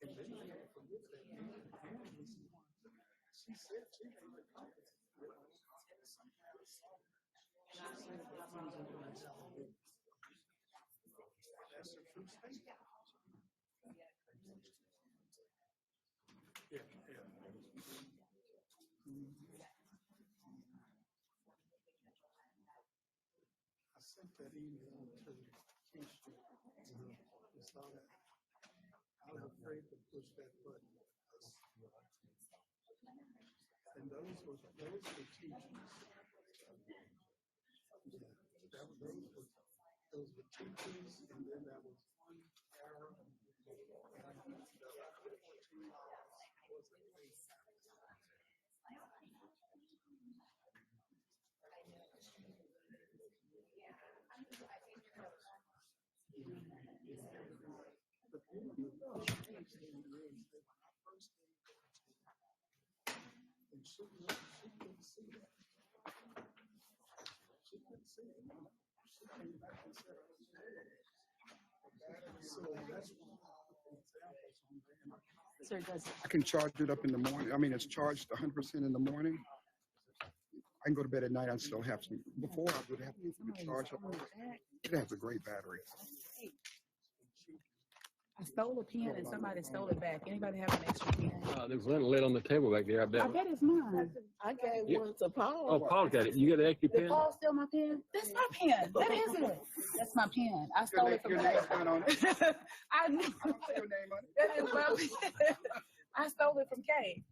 And then I never forget that she said she made the comment. That's a true statement. Yeah, yeah. I sent that email to Keisha. You saw that? I was afraid to push that button. And those were teachers. Yeah, those were teachers, and then that was one error. The thing is, and she couldn't see that. She couldn't see it. She came back and said, so that's one of the examples on there. Sir, does I can charge it up in the morning. I mean, it's charged 100% in the morning. I can go to bed at night and still have some. Before I would have to charge up. It has a great battery. I stole a pen and somebody stole it back. Anybody have an extra pen? There's one lit on the table back there. I bet. I bet it's mine. I gave one to Paul. Oh, Paul got it. You got an extra Did pen? Paul steal my pen? That's my pen. That is it. That's my pen. I stole it from Your name's not on it. I knew. I don't see your name on it. That is my pen. I stole it from Kay.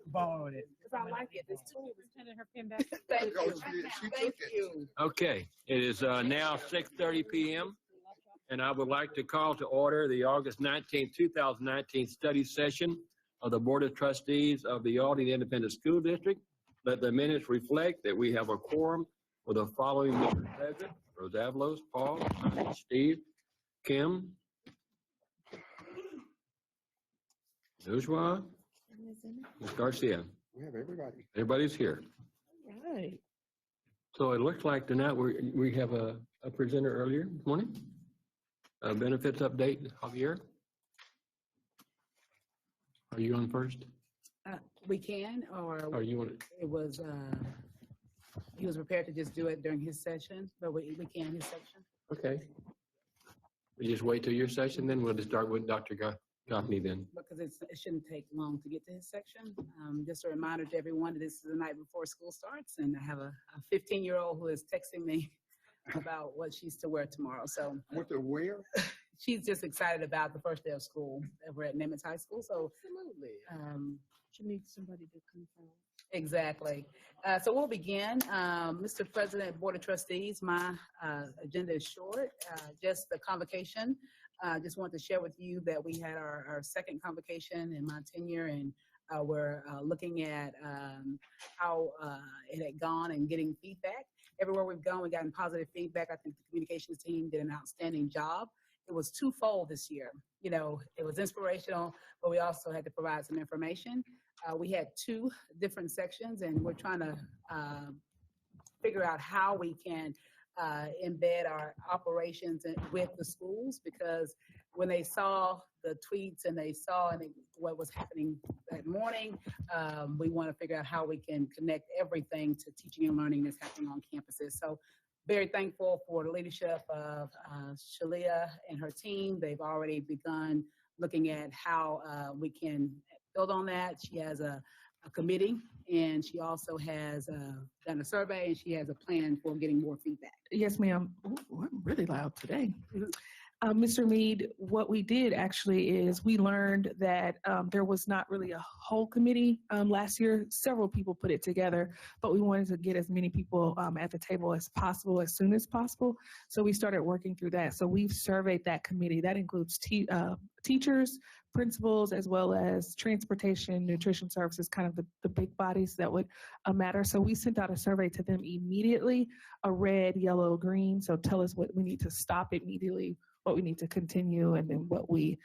Borrowed it. Because I like it. There's two. Sending her pin back. Thank Oh, you. she Thank took it. you. Okay. It is now 6:30 p.m. And I would like to call to order the August 19, 2019 study session of the Board of Trustees of the Aldine Independent School District. Let the minutes reflect that we have a quorum with the following members present: Rose Avalos, Paul, Steve, Kim, Joshua, Ms. Garcia. We have everybody. Everybody's here. Right. So it looks like tonight we have a presenter earlier this morning. Benefits update, Javier. Are you on first? We can, or Or you want it was, he was prepared to just do it during his session, but we can his section. okay. We just wait till your session, then we'll just start with Dr. Goffney then. Because it shouldn't take long to get to his section. Just a reminder to everyone that this is the night before school starts, and I have a 15-year-old who is texting me about what she's to wear tomorrow. So What to wear? she's just excited about the first day of school. We're at Nimitz High School, so Absolutely. She needs somebody to confirm. exactly. So we'll begin. Mr. President, Board of Trustees, my agenda is short. Just the convocation. Just want to share with you that we had our second convocation in my tenure, and we're looking at how it had gone and getting feedback. Everywhere we've gone, we've gotten positive feedback. I think the communications team did an outstanding job. It was twofold this year. You know, it was inspirational, but we also had to provide some information. We had two different sections, and we're trying to figure out how we can embed our operations with the schools, because when they saw the tweets and they saw what was happening that morning, we want to figure out how we can connect everything to teaching and learning that's happening on campuses. So very thankful for the leadership of Shalia and her team. They've already begun looking at how we can build on that. She has a committee, and she also has done a survey, and she has a plan for getting more feedback. Yes, ma'am. Ooh, I'm really loud today. Mr. Mead, what we did actually is we learned that there was not really a whole committee last year. Several people put it together, but we wanted to get as many people at the table as possible, as soon as possible. So we started working through that. So we've surveyed that committee. That includes teachers, principals, as well as transportation, nutrition services, kind of the big bodies that would matter. So we sent out a survey to them immediately, a red, yellow, green. So tell us what we need to stop immediately, what we need to continue, and then what we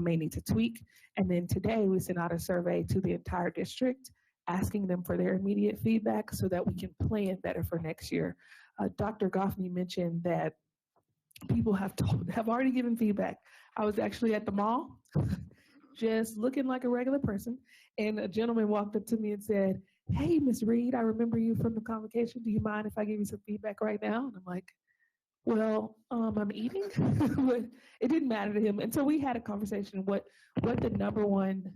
may need to tweak. And then today we sent out a survey to the entire district, asking them for their immediate feedback so that we can plan better for next year. Dr. Goffney mentioned that people have already given feedback. I was actually at the mall, just looking like a regular person, and a gentleman walked up to me and said, "Hey, Miss Reed, I remember you from the convocation. Do you mind if I give you some feedback right now?" And I'm like, "Well, I'm eating," but it didn't matter to him. And so we had a conversation. What the number one,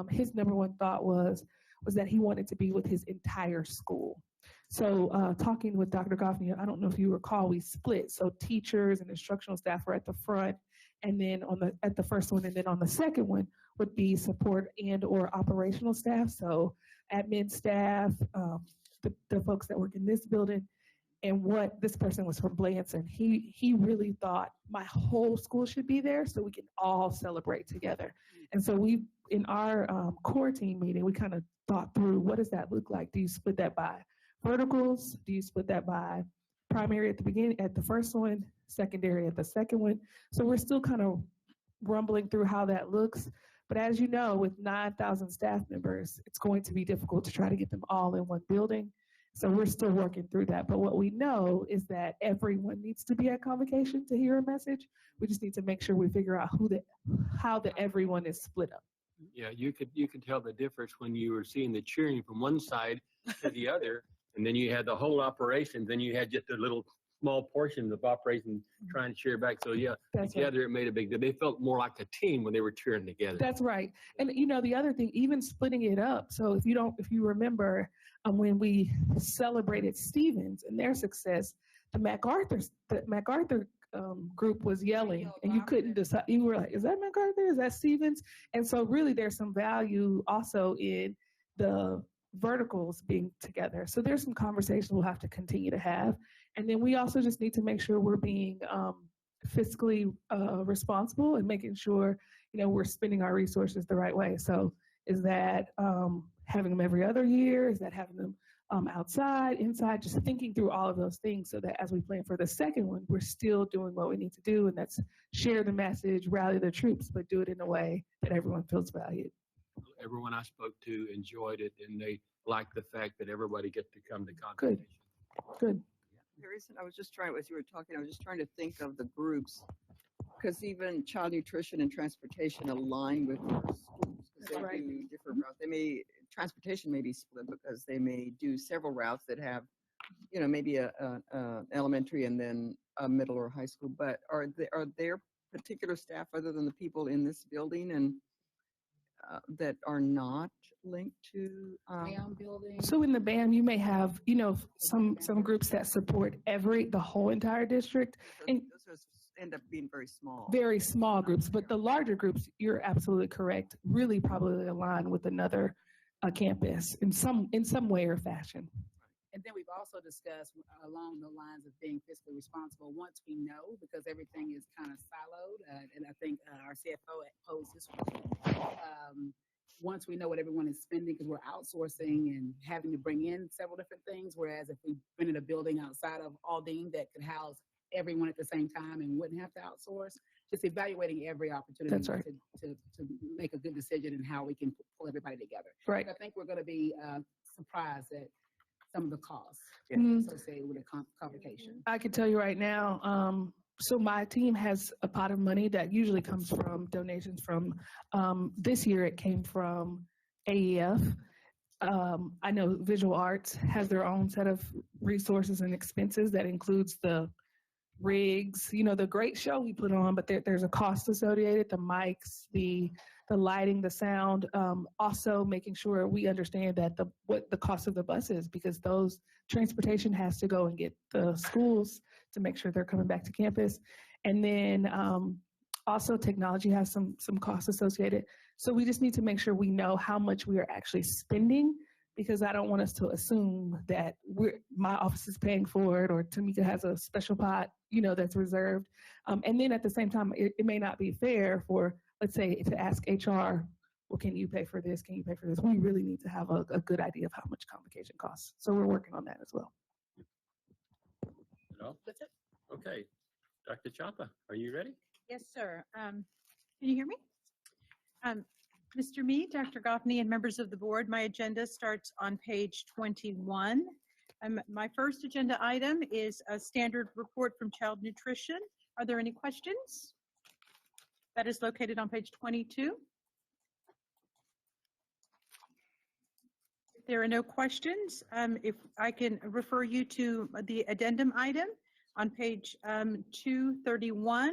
his number one thought was that he wanted to be with his entire school. So talking with Dr. Goffney, I don't know if you recall, we split. So teachers and instructional staff were at the front, and then at the first one, and then on the second one would be support and or operational staff. So admin staff, the folks that work in this building. And what this person was from Blanson, he really thought my whole school should be there so we can all celebrate together. And so we, in our core team meeting, we kind of thought through, what does that look like? Do you split that by verticals? Do you split that by primary at the beginning, at the first one, secondary at the second one? So we're still kind of rumbling through how that looks. But as you know, with 9,000 staff members, it's going to be difficult to try to get them all in one building. So we're still working through that. But what we know is that everyone needs to be at convocation to hear a message. We just need to make sure we figure out how the everyone is split up. Yeah, you could tell the difference when you were seeing the cheering from one side to the other, and then you had the whole operation. Then you had just a little small portion of operation trying to cheer back. So yeah, That's together it made a big deal. They felt more like a team when they were cheering together. That's right. And you know, the other thing, even splitting it up. So if you remember when we celebrated Stevens and their success, the MacArthur group was yelling, and you couldn't decide. You were like, is that MacArthur? Is that Stevens? And so really there's some value also in the verticals being together. So there's some conversations we'll have to continue to have. And then we also just need to make sure we're being fiscally responsible and making sure, we're spending our resources the right way. So is that having them every other year? Is that having them outside, inside? Just thinking through all of those things so that as we plan for the second one, we're still doing what we need to do, and that's share the message, rally the troops, but do it in a way that everyone feels valued. Everyone I spoke to enjoyed it, and they liked the fact that everybody gets to come to convocation. Good. There isn't, I was just trying, as you were talking, I was just trying to think of the groups, because even child nutrition and transportation align with their schools, because they Right. do different routes. Transportation may be split because they may do several routes that have, maybe a elementary and then a middle or high school. But are there particular staff other than the people in this building and that are not linked to? Building. So in the BAM, you may have, some groups that support the whole entire district, and Those end up being very small. very small groups, but the larger groups, you're absolutely correct, really probably align with another campus in some way or fashion. And then we've also discussed along the lines of being fiscally responsible once we know, because everything is kind of siloed. And I think our CFO posed this one. Once we know what everyone is spending, because we're outsourcing and having to bring in several different things, whereas if we rented a building outside of Aldine that could house everyone at the same time and wouldn't have to outsource, just evaluating every opportunity. That's right. to make a good decision in how we can pull everybody together. Right. I think we're going to be surprised at some of the costs Mhm. associated with the convocation. I can tell you right now, so my team has a pot of money that usually comes from donations from, this year it came from AEF. I know Visual Arts has their own set of resources and expenses that includes the rigs, the great show we put on, but there's a cost associated, the mics, the lighting, the sound, also making sure we understand that what the cost of the bus is, because those transportation has to go and get the schools to make sure they're coming back to campus. And then also technology has some costs associated. So we just need to make sure we know how much we are actually spending, because I don't want us to assume that my office is paying for it or Tamika has a special pot, that's reserved. And then at the same time, it may not be fair for, let's say, to ask HR, well, can you pay for this? Can you pay for this? We really need to have a good idea of how much convocation costs. So we're working on that as well. That's it. Okay. Dr. Chapa, are you ready? Yes, sir. Can you hear me? Mr. Mead, Dr. Goffney, and members of the board, my agenda starts on page 21. My first agenda item is a standard report from Child Nutrition. Are there any questions? That is located on page 22. If there are no questions, if I can refer you to the addendum item on page 231.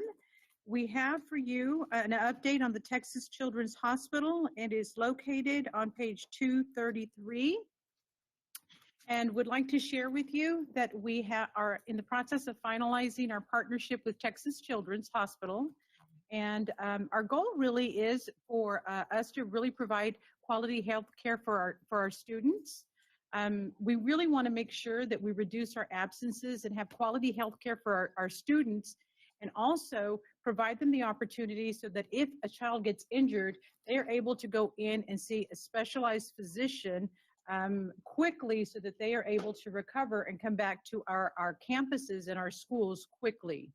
We have for you an update on the Texas Children's Hospital. It is located on page 233. And would like to share with you that we are in the process of finalizing our partnership with Texas Children's Hospital. And our goal really is for us to really provide quality health care for our students. We really want to make sure that we reduce our absences and have quality health care for our students, and also provide them the opportunity so that if a child gets injured, they are able to go in and see a specialized physician quickly so that they are able to recover and come back to our campuses and our schools quickly.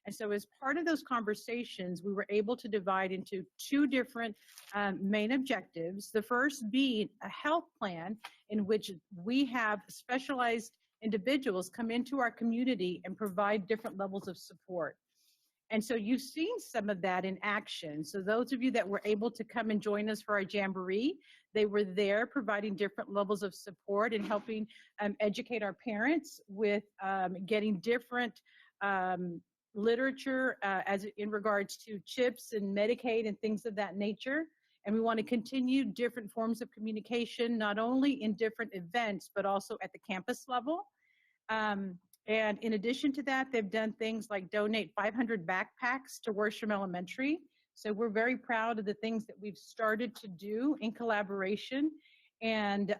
And so as part of those conversations, we were able to divide into two different main objectives. The first being a health plan in which we have specialized individuals come into our community and provide different levels of support. And so you've seen some of that in action. So those of you that were able to come and join us for our Jamboree, they were there providing different levels of support and helping educate our parents with getting different literature as in regards to CHIPS and Medicaid and things of that nature. And we want to continue different forms of communication, not only in different events, but also at the campus level. And in addition to that, they've done things like donate 500 backpacks to Worsham Elementary. So we're very proud of the things that we've started to do in collaboration. And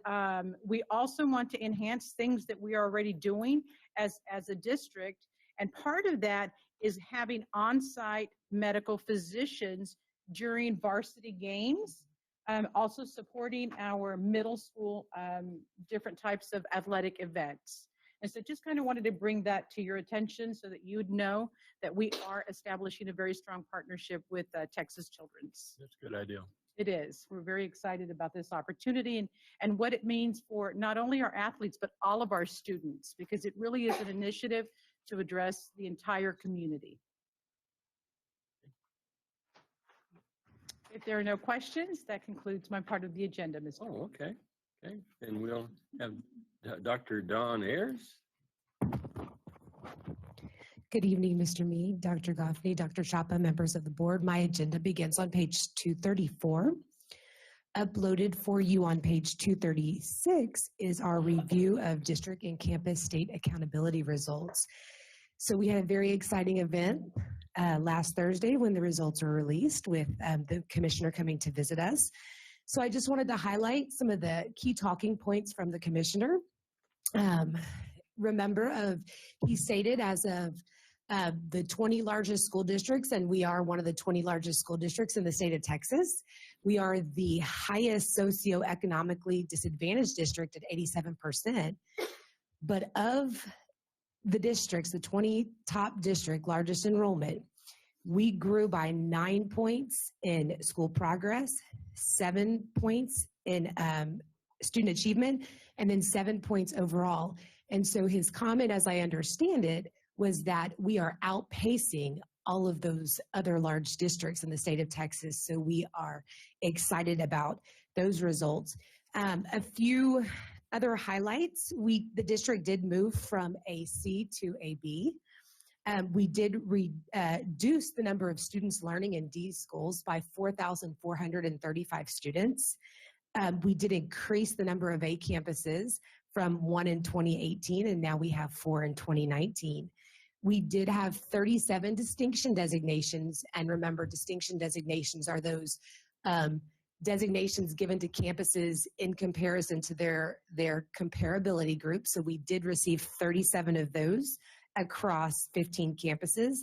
we also want to enhance things that we are already doing as a district. And part of that is having on-site medical physicians during varsity games, also supporting our middle school, different types of athletic events. And so just kind of wanted to bring that to your attention so that you'd know that we are establishing a very strong partnership with Texas Children's. That's a good idea. It is. We're very excited about this opportunity and what it means for not only our athletes, but all of our students, because it really is an initiative to address the entire community. If there are no questions, that concludes my part of the agenda, Mr. Oh, okay. Okay. And we'll have Dr. Dawn Ayers. Good evening, Mr. Mead, Dr. Goffney, Dr. Chapa, members of the board. My agenda begins on page 234. Uploaded for you on page 236 is our review of district and campus state accountability results. So we had a very exciting event last Thursday when the results were released with the commissioner coming to visit us. So I just wanted to highlight some of the key talking points from the commissioner. He stated as of the 20 largest school districts, and we are one of the 20 largest school districts in the state of Texas. We are the highest socioeconomically disadvantaged district at 87%. But of the districts, the 20 top district, largest enrollment, we grew by 9 points in school progress, 7 points in student achievement, and then 7 points overall. And so his comment, as I understand it, was that we are outpacing all of those other large districts in the state of Texas. So we are excited about those results. A few other highlights, the district did move from a C to a B. We did reduce the number of students learning in D schools by 4,435 students. We did increase the number of A campuses from 1 in 2018, and now we have 4 in 2019. We did have 37 distinction designations, and remember, distinction designations are those designations given to campuses in comparison to their comparability group. So we did receive 37 of those across 15 campuses.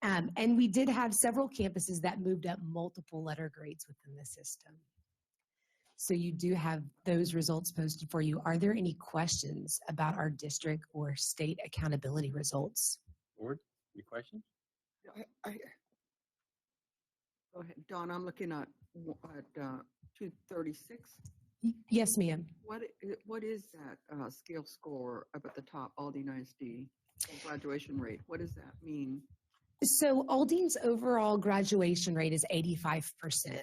And we did have several campuses that moved up multiple letter grades within the system. So you do have those results posted for you. Are there any questions about our district or state accountability results? Board, any questions? Go ahead, Dawn, I'm looking at 236. Yes, ma'am. What is that scale score up at the top, Aldine ISD, graduation rate? What does that mean? So Aldine's overall graduation rate is 85%.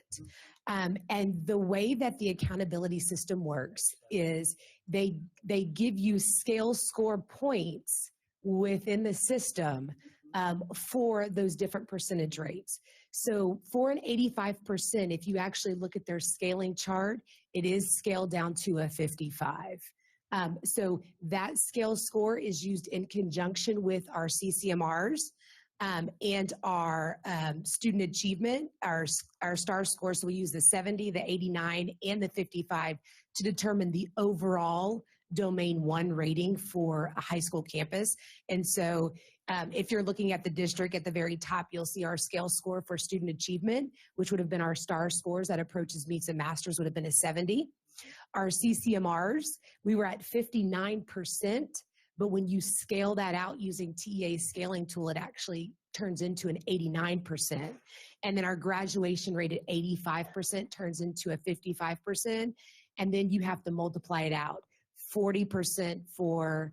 And the way that the accountability system works is they give you scale score points within the system for those different percentage rates. So for an 85%, if you actually look at their scaling chart, it is scaled down to a 55. So that scale score is used in conjunction with our CCMRs and our student achievement, our STAR score. So we use the 70, the 89, and the 55 to determine the overall domain 1 rating for a high school campus. And so if you're looking at the district at the very top, you'll see our scale score for student achievement, which would have been our STAR scores that approaches meets and masters would have been a 70. Our CCMRs, we were at 59%. But when you scale that out using TEA's scaling tool, it actually turns into an 89%. And then our graduation rate at 85% turns into a 55%. And then you have to multiply it out. 40% for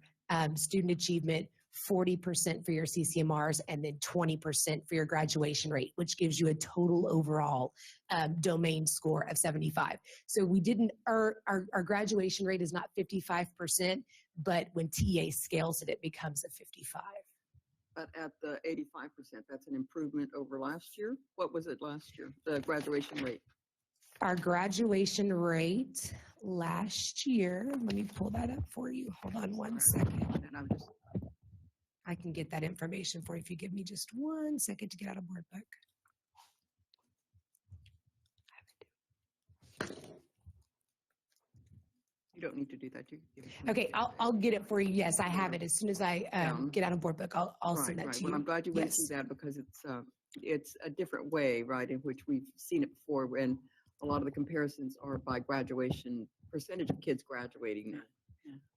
student achievement, 40% for your CCMRs, and then 20% for your graduation rate, which gives you a total overall domain score of 75. So we didn't, our graduation rate is not 55%, but when TA scales it, it becomes a 55. But at the 85%, that's an improvement over last year. What was it last year, the graduation rate? Our graduation rate last year, let me pull that up for you. Hold on one second. And I'm just, I can get that information for you if you give me just 1 second to get out of board book. you don't need to do that. You can give it to me. Okay, I'll get it for you. Yes, I have it. As soon as I get out of board book, I'll send that Right. to you. Well, I'm glad you went Yes. through that because it's a different way, right, in which we've seen it before when a lot of the comparisons are by graduation, percentage of kids graduating.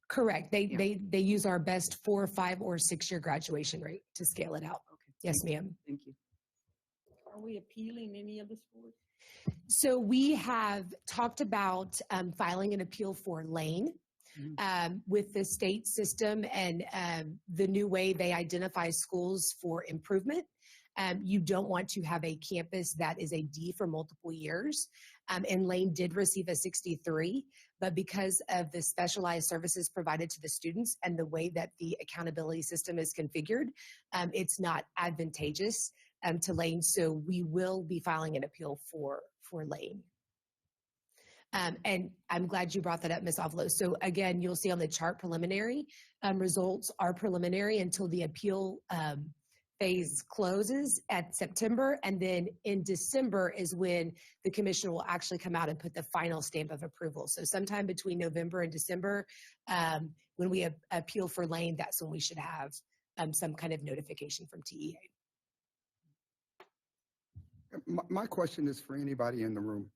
Correct. Yeah. They use our best 4, 5, or 6-year graduation rate to scale it out. Okay. Yes, ma'am. Thank you. Are we appealing any of the scores? So we have talked about filing an appeal for Lane with the state system and the new way they identify schools for improvement. You don't want to have a campus that is a D for multiple years. And Lane did receive a 63, but because of the specialized services provided to the students and the way that the accountability system is configured, it's not advantageous to Lane. So we will be filing an appeal for Lane. And I'm glad you brought that up, Ms. Avalo. So again, you'll see on the chart preliminary results are preliminary until the appeal phase closes at September. And then in December is when the commission will actually come out and put the final stamp of approval. So sometime between November and December, when we appeal for Lane, that's when we should have some kind of notification from TEA. My question is for anybody in the room.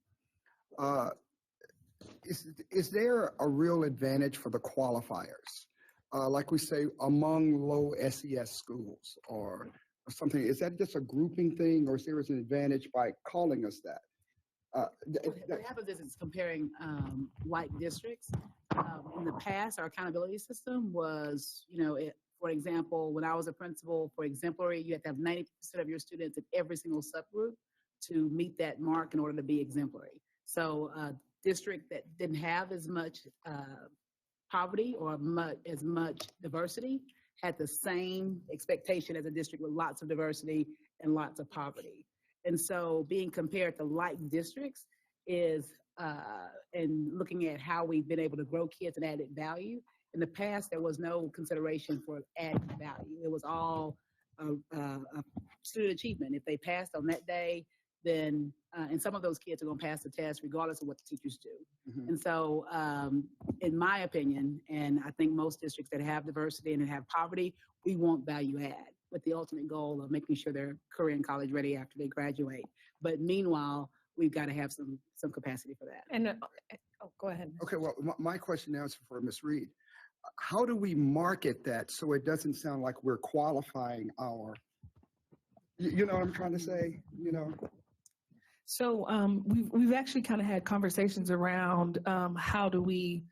Is there a real advantage for the qualifiers? Like we say, among low SES schools or something? Is that just a grouping thing, or is there an advantage by calling us that? What happens is it's comparing like districts. In the past, our accountability system was, for example, when I was a principal for exemplary, you had to have 90% of your students in every single subgroup to meet that mark in order to be exemplary. So a district that didn't have as much poverty or as much diversity had the same expectation as a district with lots of diversity and lots of poverty. And so being compared to like districts is, and looking at how we've been able to grow kids and added value. In the past, there was no consideration for added value. It was all student achievement. If they passed on that day, then, and some of those kids are going to pass the test regardless of what the teachers do. Mhm. And so, in my opinion, and I think most districts that have diversity and that have poverty, we want value add with the ultimate goal of making sure they're career and college ready after they graduate. But meanwhile, we've got to have some capacity for that. And, go ahead. Okay, well, my question now is for Ms. Reed. How do we market that so it doesn't sound like we're qualifying our, you know what I'm trying to say? So we've actually kind of had conversations around how do we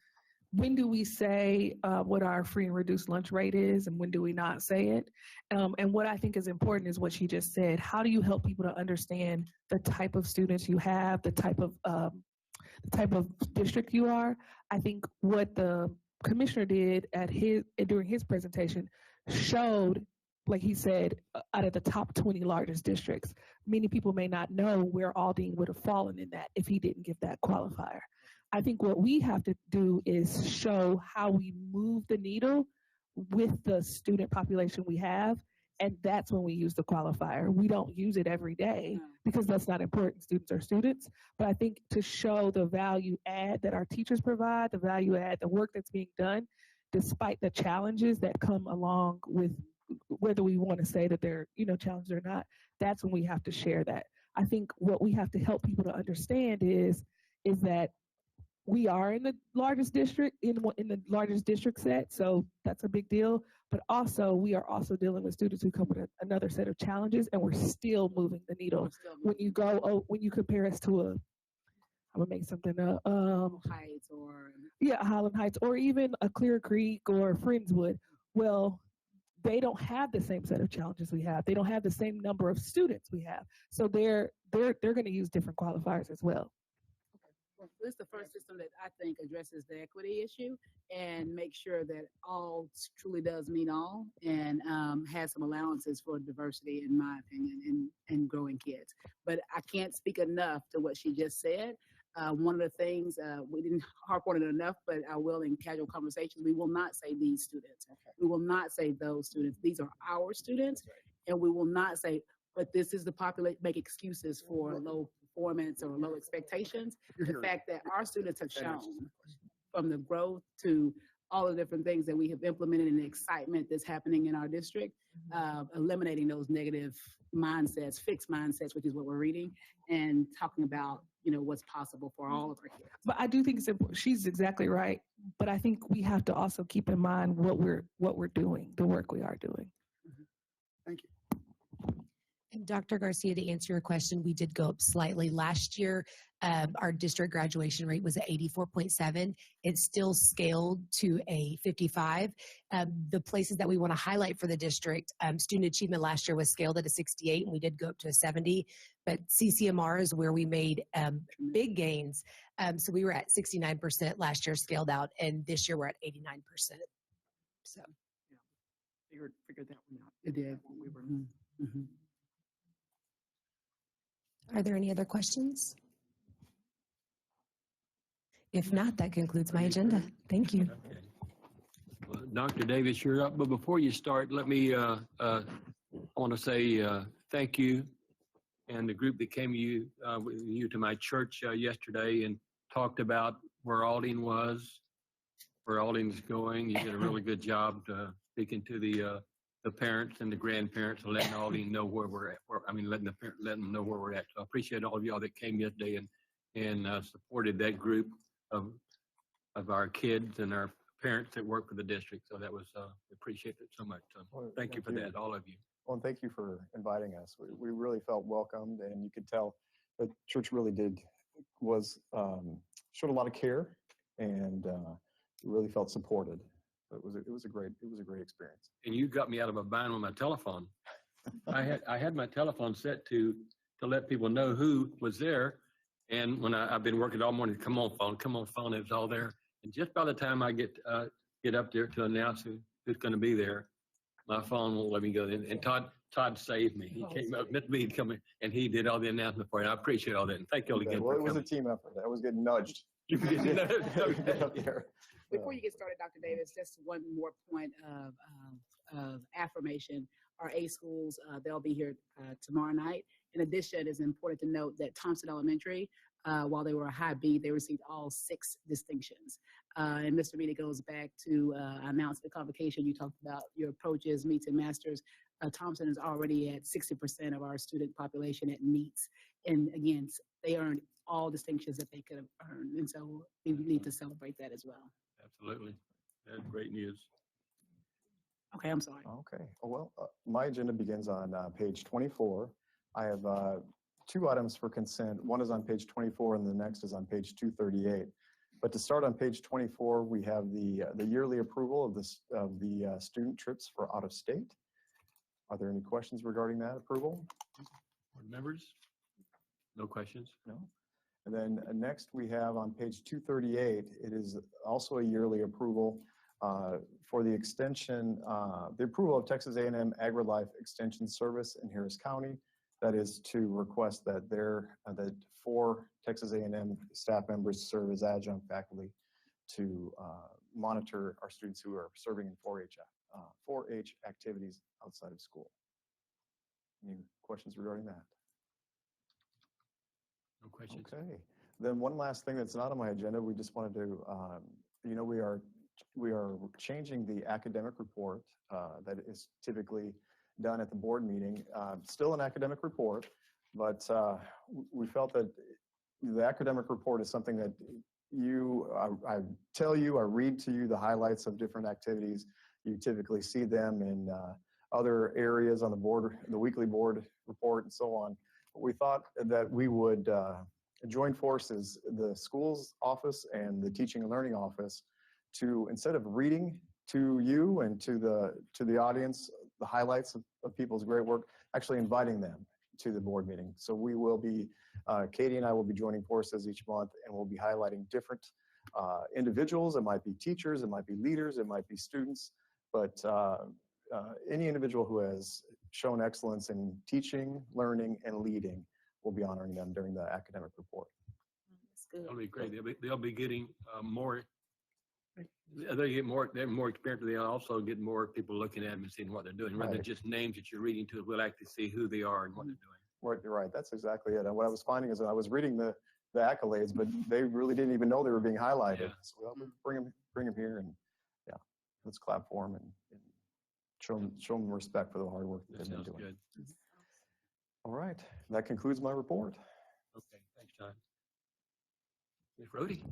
when do we say what our free and reduced lunch rate is and when do we not say it? And what I think is important is what she just said. How do you help people to understand the type of students you have, the type of district you are? I think what the commissioner did during his presentation showed, like he said, out of the top 20 largest districts. Many people may not know where Aldine would have fallen in that if he didn't give that qualifier. I think what we have to do is show how we move the needle with the student population we have, and that's when we use the qualifier. We don't use it every day because that's not important. Students are students, but I think to show the value add that our teachers provide, the value add, the work that's being done, despite the challenges that come along with whether we want to say that they're, challenges or not, that's when we have to share that. I think what we have to help people to understand is that we are in the largest district, in the largest district set, so that's a big deal. But also, we are also dealing with students who come with another set of challenges, and we're still moving the needle. When you compare us to I'm gonna make something up. Heights or Highland Heights, or even a Clear Creek or Friendswood. Well, they don't have the same set of challenges we have. They don't have the same number of students we have. So they're going to use different qualifiers as well. Well, this is the first system that I think addresses the equity issue and make sure that all truly does mean all and has some allowances for diversity, in my opinion, and growing kids. But I can't speak enough to what she just said. One of the things, we didn't harp on it enough, but I will in casual conversations, we will not say these students. We will not say those students. These are our students. And we will not say, but this is the population, make excuses for low performance or low expectations. The fact that our students have shown from the growth to all the different things that we have implemented and the excitement that's happening in our district, eliminating those negative mindsets, fixed mindsets, which is what we're reading, and talking about, what's possible for all of our kids. But I do think it's important. She's exactly right. But I think we have to also keep in mind what we're doing, the work we are doing. Thank you. And Dr. Garcia, to answer your question, we did go up slightly. Last year, our district graduation rate was at 84.7. It's still scaled to a 55. The places that we want to highlight for the district, student achievement last year was scaled at a 68, and we did go up to a 70. But CCMR is where we made big gains. So we were at 69% last year scaled out, and this year we're at 89%. So. Figured that one out. It did. We were. Mm-hmm. Are there any other questions? If not, that concludes my agenda. Thank you. Okay. Well, Dr. Davis, you're up. But before you start, let me I want to say thank you and the group that came with you to my church yesterday and talked about where Aldine was, where Aldine's going. You did a really good job speaking to the parents and the grandparents and letting Aldine know where we're at. Letting them know where we're at. So I appreciate all of y'all that came yesterday and supported that group of our kids and our parents that work for the district. So that was appreciate it so much. So Well, thank you for that, all of you. Well, and thank you for inviting us. We really felt welcomed, and you could tell the church really showed a lot of care, and really felt supported. It was a great experience. And you got me out of a bind with my telephone. I had my telephone set to let people know who was there. And when I've been working all morning, come on phone, it was all there. And just by the time I get up there to announce who's going to be there, my phone won't let me go in. And Todd saved me. He came up with me coming, and he did all the announcement for you. I appreciate all that. And thank you all again. Well, for it was a coming. team effort. I was getting nudged. You can get Get up there. Before you get started, Dr. Davis, just one more point of affirmation. Our A schools, they'll be here tomorrow night. In addition, it's important to note that Thompson Elementary, while they were a high B, they received all 6 distinctions. And Mr. Reed, it goes back to announce the convocation. You talked about your approaches, meets, and masters. Thompson is already at 60% of our student population at meets. And again, they earned all distinctions that they could have earned. And so we need to celebrate that as well. Absolutely. That's great news. Okay, I'm sorry. Okay. Well, my agenda begins on page 24. I have 2 items for consent. One is on page 24, and the next is on page 238. But to start on page 24, we have the yearly approval of the student trips for out of state. Are there any questions regarding that approval? Board members? No questions? No. And then next we have on page 238, it is also a yearly approval for the extension, the approval of Texas A&M AgriLife Extension Service in Harris County. That is to request that that 4 Texas A&M staff members serve as adjunct faculty to monitor our students who are serving in 4-H activities outside of school. Any questions regarding that? No questions? Okay. Then one last thing that's not on my agenda, we just wanted to, we are changing the academic report that is typically done at the board meeting. Still an academic report, but we felt that the academic report is something that I tell you, I read to you the highlights of different activities. You typically see them in other areas on the board, the weekly board report and so on. But we thought that we would join forces, the schools office and the teaching and learning office, to, instead of reading to you and to the audience the highlights of people's great work, actually inviting them to the board meeting. So we will be, Katie and I will be joining forces each month, and we'll be highlighting different individuals. It might be teachers, it might be leaders, it might be students, but any individual who has shown excellence in teaching, learning, and leading, we'll be honoring them during the academic report. That's good. That'll be great. They'll be getting more. They get more. They're more experienced. They'll also get more people looking at them and seeing what they're doing, rather than Right. just names that you're reading to. We'll actually see who they are and what they're doing. Right, you're right. That's exactly it. And what I was finding is that I was reading the accolades, but they really didn't even know they were being highlighted. Yeah. So well, bring them here, and yeah, let's clap for them and show them respect for the hard work that That they've been sounds doing. good. All right, that concludes my report. Okay, thanks, John. Ms. Rhodey?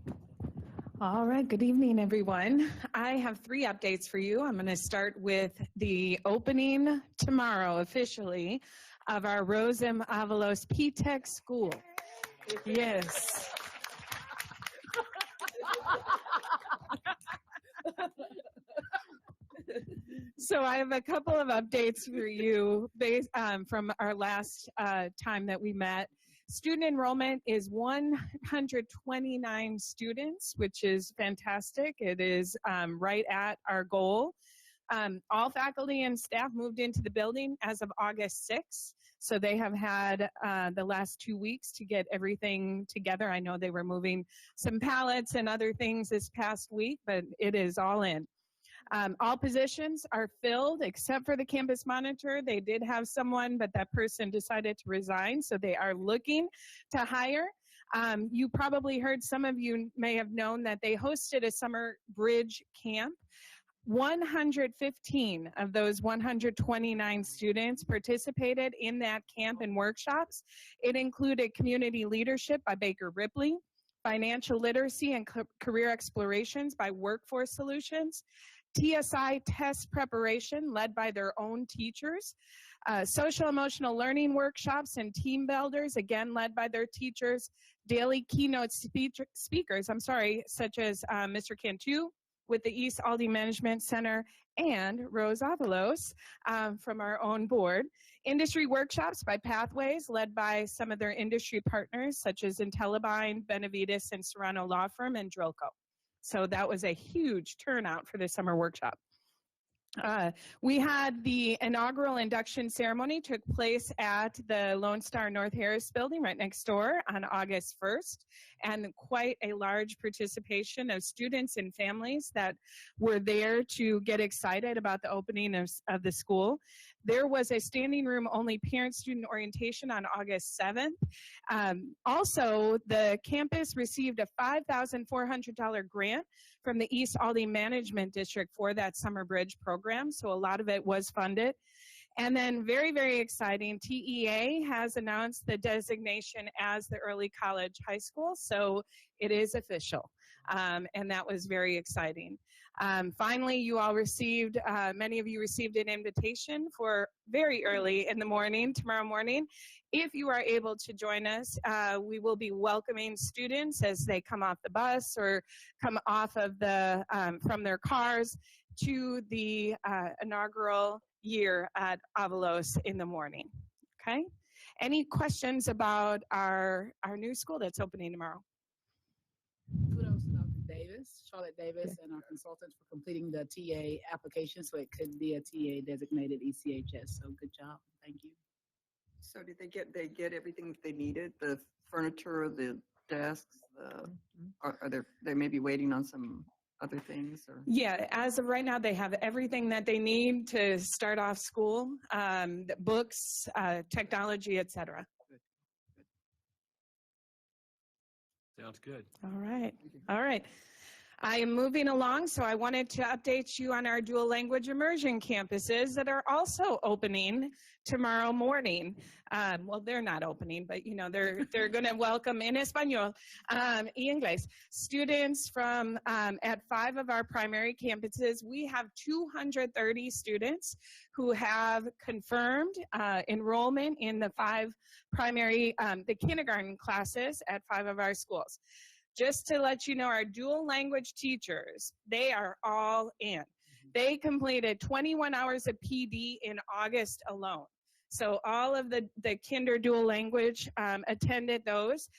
All right, good evening, everyone. I have 3 updates for you. I'm going to start with the opening tomorrow officially of our Rose M. Avalos P-Tech School. Yes. So I have a couple of updates for you based from our last time that we met. Student enrollment is 129 students, which is fantastic. It is right at our goal. All faculty and staff moved into the building as of August 6th. So they have had the last 2 weeks to get everything together. I know they were moving some pallets and other things this past week, but it is all in. All positions are filled except for the campus monitor. They did have someone, but that person decided to resign, so they are looking to hire. You probably heard, some of you may have known that they hosted a summer bridge camp. 115 of those 129 students participated in that camp and workshops. It included community leadership by Baker Ripley, financial literacy and career explorations by Workforce Solutions, TSI test preparation led by their own teachers, social emotional learning workshops and team builders, again led by their teachers, daily keynote speakers, such as Mr. Cantu with the East Aldie Management Center and Rose Avalos from our own board. Industry workshops by Pathways, led by some of their industry partners, such as Intellibind, Benavides, and Serrano Law Firm, and Drillco. So that was a huge turnout for the summer workshop. We had the inaugural induction ceremony took place at the Lone Star North Harris building right next door on August 1st, and quite a large participation of students and families that were there to get excited about the opening of the school. There was a standing room only parent-student orientation on August 7th. Also, the campus received a $5,400 grant from the East Aldie Management District for that summer bridge program, so a lot of it was funded. And then very, very exciting, TEA has announced the designation as the early college high school, so it is official. And that was very exciting. Finally, you all received, many of you received an invitation for very early in the morning, tomorrow morning. If you are able to join us, we will be welcoming students as they come off the bus or come off of the, from their cars to the inaugural year at Avalos in the morning, okay? Any questions about our new school that's opening tomorrow? Kudos to Dr. Davis, Charlotte Davis, and our consultants for completing the TA application so it could be a TA designated ECHS. So good job. Thank you. So did they get everything that they needed? The furniture, the desks, are they may be waiting on some other things or? Yeah, as of right now, they have everything that they need to start off school, the books, technology, et cetera. Sounds good. All right. All right. I am moving along, so I wanted to update you on our dual language immersion campuses that are also opening tomorrow morning. Well, they're not opening, but you know, they're going to welcome in español, y inglés, students from at 5 of our primary campuses. We have 230 students who have confirmed enrollment in the 5 primary, the kindergarten classes at 5 of our schools. Just to let you know, our dual language teachers, they are all in. They completed 21 hours of PD in August alone. So all of the kinder dual language attended those.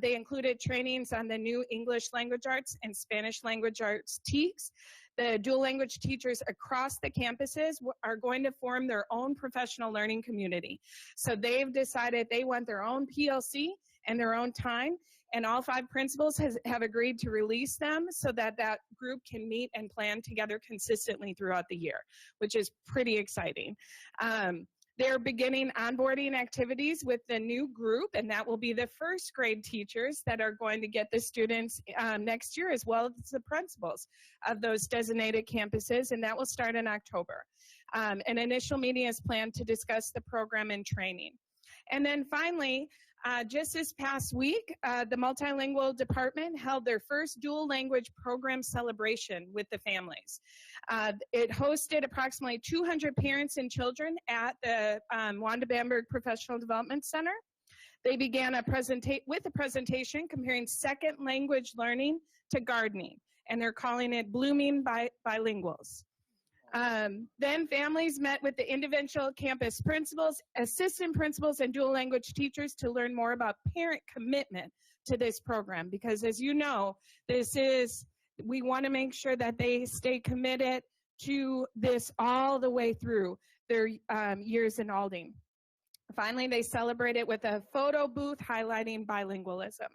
They included trainings on the new English language arts and Spanish language arts TEKS. The dual language teachers across the campuses are going to form their own professional learning community. So they've decided they want their own PLC and their own time. And all 5 principals have agreed to release them so that that group can meet and plan together consistently throughout the year, which is pretty exciting. They're beginning onboarding activities with the new group, and that will be the first grade teachers that are going to get the students next year, as well as the principals of those designated campuses, and that will start in October. An initial meeting is planned to discuss the program and training. And then finally, just this past week, the multilingual department held their first dual language program celebration with the families. It hosted approximately 200 parents and children at the Wanda Bamberg Professional Development Center. They began with a presentation comparing second language learning to gardening, and they're calling it Blooming Bilinguals. Then families met with the individual campus principals, assistant principals, and dual language teachers to learn more about parent commitment to this program. Because as you know, we want to make sure that they stay committed to this all the way through their years in Alding. Finally, they celebrated with a photo booth highlighting bilingualism.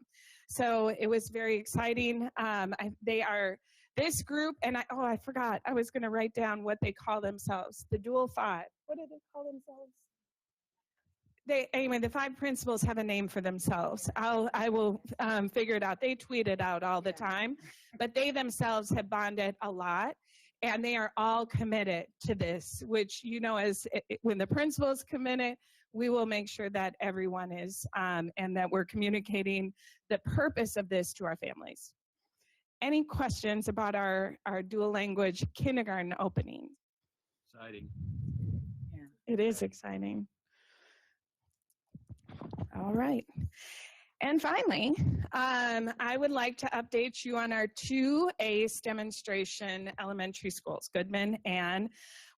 So it was very exciting. This group, and I forgot, I was going to write down what they call themselves, the Dual 5. What do they call themselves? Anyway, the 5 principals have a name for themselves. I will figure it out. They tweet it out all the time, but they themselves have bonded a lot, and they are all committed to this, which, you know, when the principal's committed, we will make sure that everyone is, and that we're communicating the purpose of this to our families. Any questions about our dual language kindergarten opening? Exciting. Yeah. It is exciting. All right. And finally, I would like to update you on our 2 ACE demonstration elementary schools, Goodman and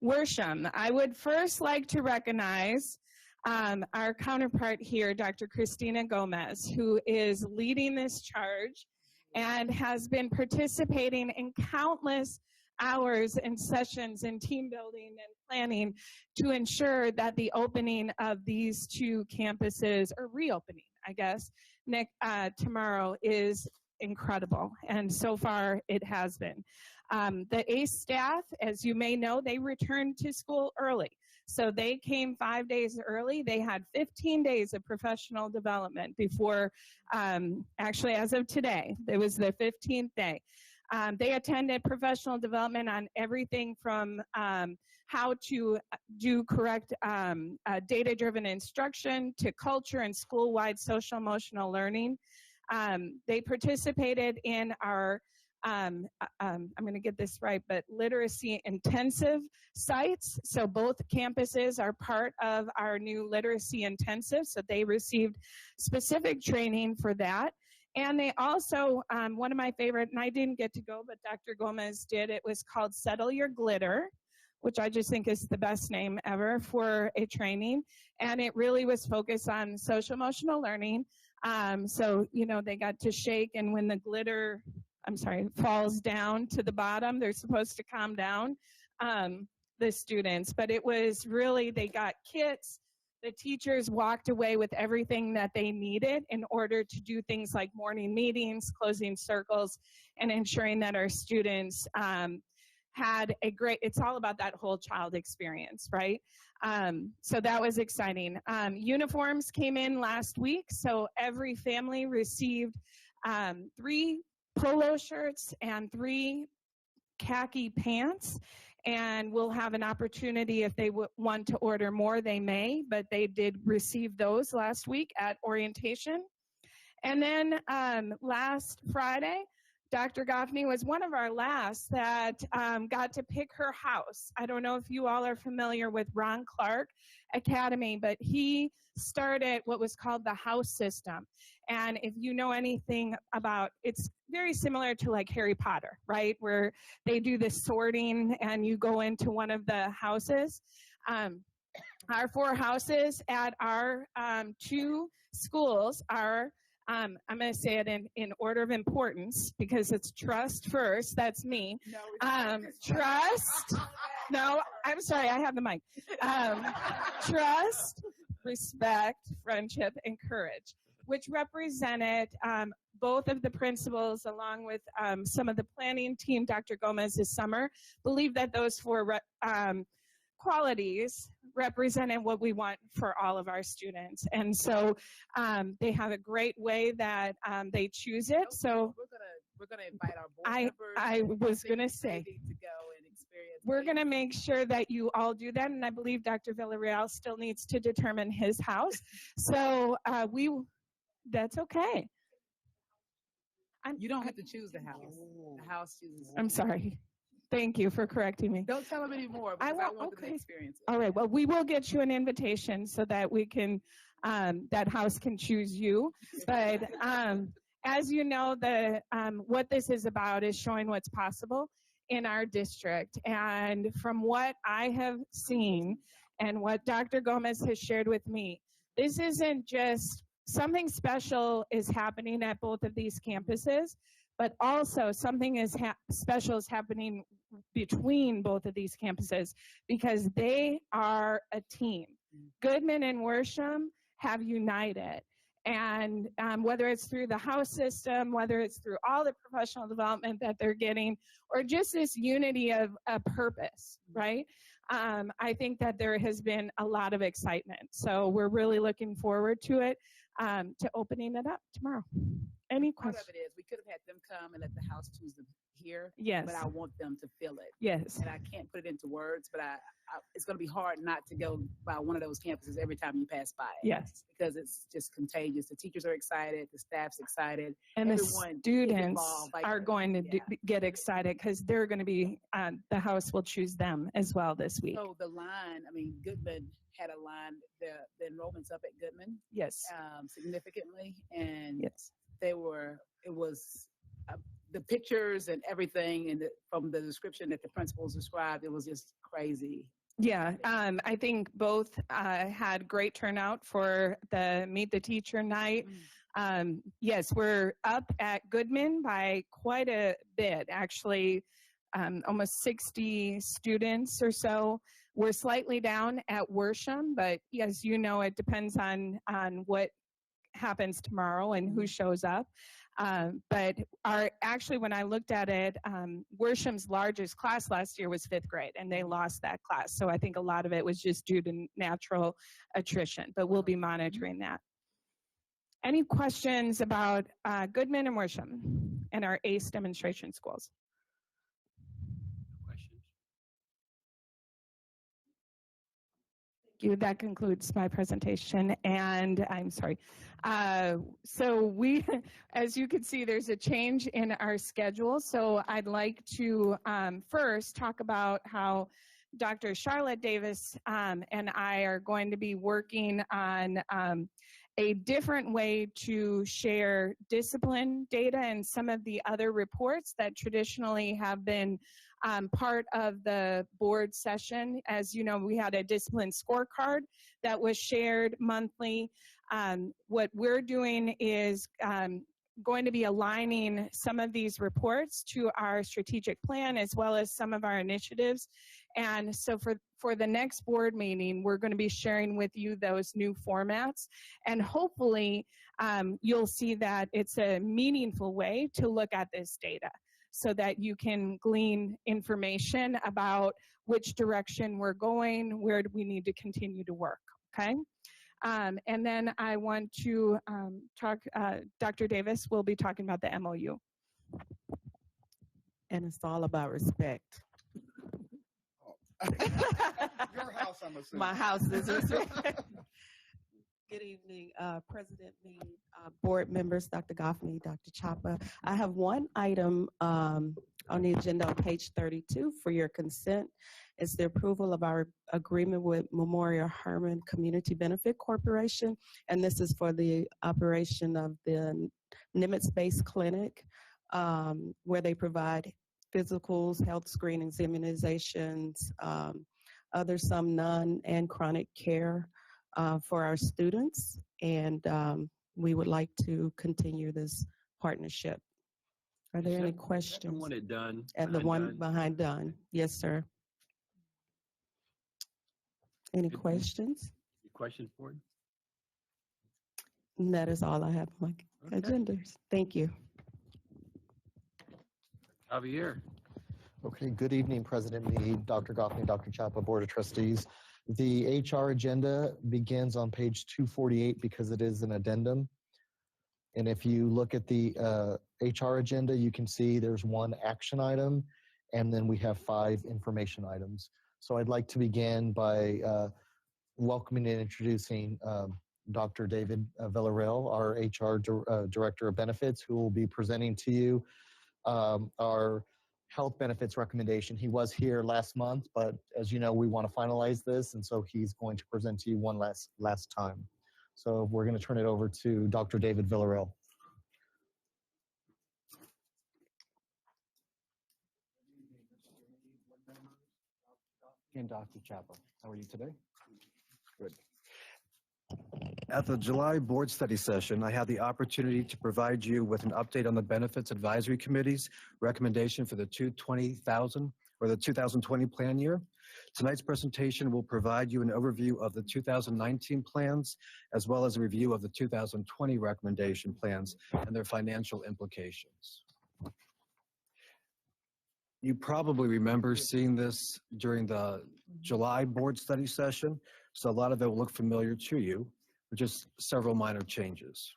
Worsham. I would first like to recognize our counterpart here, Dr. Christina Gomez, who is leading this charge and has been participating in countless hours and sessions in team building and planning to ensure that the opening of these 2 campuses, or reopening, I guess, tomorrow is incredible. And so far it has been. The ACE staff, as you may know, they returned to school early. So they came 5 days early. They had 15 days of professional development before, actually as of today, it was their 15th day. They attended professional development on everything from how to do correct data-driven instruction to culture and school-wide social emotional learning. They participated in our, I'm going to get this right, but literacy intensive sites. So both campuses are part of our new literacy intensive. So they received specific training for that. And they also, one of my favorite, and I didn't get to go, but Dr. Gomez did, it was called Settle Your Glitter, which I just think is the best name ever for a training. And it really was focused on social emotional learning. So, you know, they got to shake, and when the glitter, falls down to the bottom, they're supposed to calm down the students. But it was really, they got kits. The teachers walked away with everything that they needed in order to do things like morning meetings, closing circles, and ensuring that our students had a great, it's all about that whole child experience, right? So that was exciting. Uniforms came in last week, so every family received 3 polo shirts and 3 khaki pants, and we'll have an opportunity if they want to order more, they may, but they did receive those last week at orientation. And then last Friday, Dr. Goffney was one of our last that got to pick her house. I don't know if you all are familiar with Ron Clark Academy, but he started what was called the house system. And if you know anything about, it's very similar to like Harry Potter, right? Where they do the sorting and you go into one of the houses. Our 4 houses at our 2 schools are, I'm going to say it in order of importance because it's trust first. That's me. Trust. No, I'm sorry. I have the mic. Trust, respect, friendship, and courage, which represented both of the principals along with some of the planning team, Dr. Gomez this summer, believe that those 4 qualities represented what we want for all of our students. And so they have a great way that they choose it. So we're gonna invite our board members. I was gonna say, to go and experience. we're gonna make sure that you all do that. And I believe Dr. Villarreal still needs to determine his house. So that's okay. You don't have to choose the house. The house chooses. I'm sorry. Thank you for correcting me. Don't tell them anymore because I want them to experience it. All right. Well, we will get you an invitation so that we can, that house can choose you. But as you know, what this is about is showing what's possible in our district. And from what I have seen and what Dr. Gomez has shared with me, this isn't just something special is happening at both of these campuses, but also something special is happening between both of these campuses because they are a team. Goodman and Worsham have united. And whether it's through the house system, whether it's through all the professional development that they're getting, or just this unity of a purpose, right? I think that there has been a lot of excitement. So we're really looking forward to it, to opening it up tomorrow. Any Part questions? of it is we could have had them come and let the house choose them here. Yes. But I want them to feel it. Yes. And I can't put it into words, but it's going to be hard not to go by one of those campuses every time you pass by it. Yes. Because it's just contagious. The teachers are excited. The staff's excited. And the everyone is students involved, like are going to get excited because they're going to be, the house will choose them as well this week. So the line, I mean, Goodman had a line, the enrollment's up at Goodman Yes. significantly. And Yes. it was the pictures and everything, and from the description that the principals described, it was just crazy. Yeah, I think both had great turnout for the Meet the Teacher night. Yes, we're up at Goodman by quite a bit, actually, almost 60 students or so. We're slightly down at Worsham, but as you know, it depends on what happens tomorrow and who shows up. But actually, when I looked at it, Worsham's largest class last year was 5th grade, and they lost that class. So I think a lot of it was just due to natural attrition, but we'll be monitoring that. Any questions about Goodman and Worsham and our ACE demonstration schools? Questions? you. That concludes my presentation, and I'm sorry. So we, as you can see, there's a change in our schedule. So I'd like to first talk about how Dr. Charlotte Davis and I are going to be working on a different way to share discipline data and some of the other reports that traditionally have been part of the board session. As you know, we had a discipline scorecard that was shared monthly. What we're doing is going to be aligning some of these reports to our strategic plan as well as some of our initiatives. And so for the next board meeting, we're going to be sharing with you those new formats. And hopefully you'll see that it's a meaningful way to look at this data so that you can glean information about which direction we're going, where do we need to continue to work, okay? And then I want to talk, Dr. Davis will be talking about the MOU. And it's all about respect. Your house, I'm assuming. My house is respect. Good evening, President Mead, board members, Dr. Goffney, Dr. Chapa. I have one item on the agenda on page 32 for your consent. It's the approval of our agreement with Memorial Hermann Community Benefit Corporation, and this is for the operation of the Nimitz-based clinic, where they provide physicals, health screenings, immunizations, some non and chronic care for our students, and we would like to continue this partnership. Are there any questions? I want it done. And the one behind Dunn. Yes, sir. Any questions? Any questions for him? And that is all I have on my agendas. Thank you. Javier. Okay, good evening, President Mead, Dr. Goffney, Dr. Chapa, Board of Trustees. The HR agenda begins on page 248 because it is an addendum. And if you look at the HR agenda, you can see there's one action item, and then we have 5 information items. So I'd like to begin by welcoming and introducing Dr. David Villarreal, our HR Director of Benefits, who will be presenting to you our health benefits recommendation. He was here last month, but as you know, we want to finalize this, and so he's going to present to you one last time. So we're going to turn it over to Dr. David Villarreal. And Dr. Chapa, how are you today? Good. At the July board study session, I had the opportunity to provide you with an update on the Benefits Advisory Committee's recommendation for the 2020 plan year. Tonight's presentation will provide you an overview of the 2019 plans, as well as a review of the 2020 recommendation plans and their financial implications. You probably remember seeing this during the July board study session, so a lot of it will look familiar to you, with just several minor changes.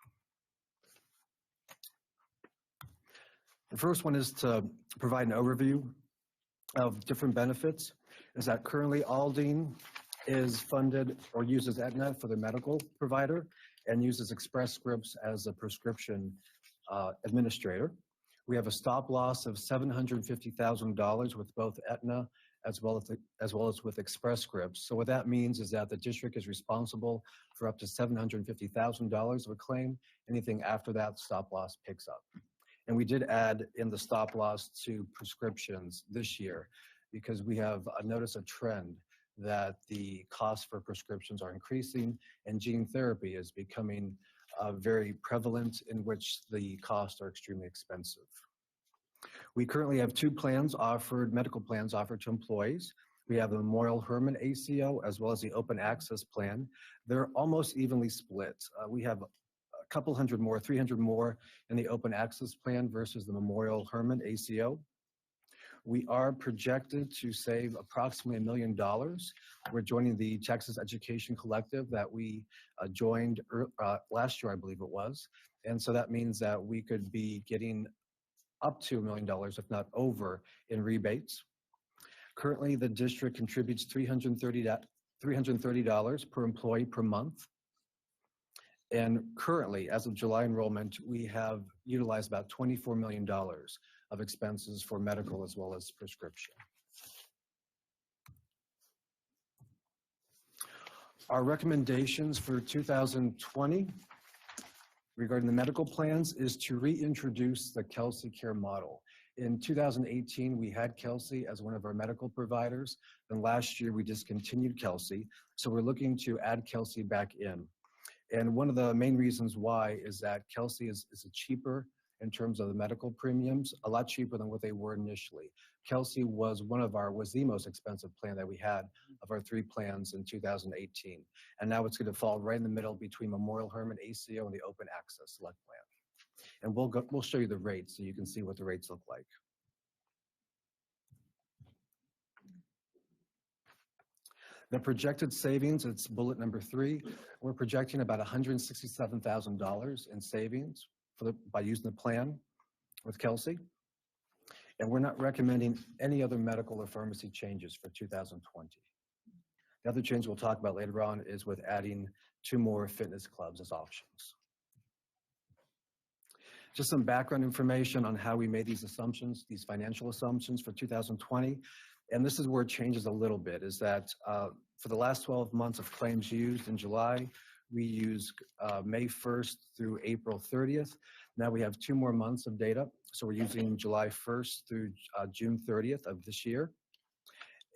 The first one is to provide an overview of different benefits. Is that currently Aldine is funded or uses Aetna for the medical provider and uses Express Scripts as a prescription administrator. We have a stop loss of $750,000 with both Aetna as well as with Express Scripts. So what that means is that the district is responsible for up to $750,000 of a claim. Anything after that, stop loss picks up. And we did add in the stop loss to prescriptions this year because we have noticed a trend that the costs for prescriptions are increasing and gene therapy is becoming very prevalent, in which the costs are extremely expensive. We currently have 2 plans offered, medical plans offered to employees. We have the Memorial Hermann ACO as well as the Open Access Plan. They're almost evenly split. We have a couple hundred more, 300 more in the Open Access Plan versus the Memorial Hermann ACO. We are projected to save approximately $1 million. We're joining the Texas Education Collective that we joined last year, I believe it was. And so that means that we could be getting up to $1 million, if not over, in rebates. Currently, the district contributes $330 $330 per employee per month. And currently, as of July enrollment, we have utilized about $24 million of expenses for medical as well as prescription. Our recommendations for 2020 regarding the medical plans is to reintroduce the Kelsey Care model. In 2018, we had Kelsey as one of our medical providers. Then last year, we discontinued Kelsey. So we're looking to add Kelsey back in. And one of the main reasons why is that Kelsey is cheaper in terms of the medical premiums, a lot cheaper than what they were initially. Kelsey was the most expensive plan that we had of our 3 plans in 2018. And now it's going to fall right in the middle between Memorial Hermann ACO and the Open Access Select Plan. And we'll show you the rates so you can see what the rates look like. The projected savings, it's bullet number 3. We're projecting about $167,000 in savings by using the plan with Kelsey. And we're not recommending any other medical or pharmacy changes for 2020. The other change we'll talk about later on is with adding 2 more fitness clubs as options. Just some background information on how we made these assumptions, these financial assumptions for 2020. And this is where it changes a little bit, is that for the last 12 months of claims used in July, we use May 1st through April 30th. Now we have 2 more months of data. So we're using July 1st through June 30th of this year.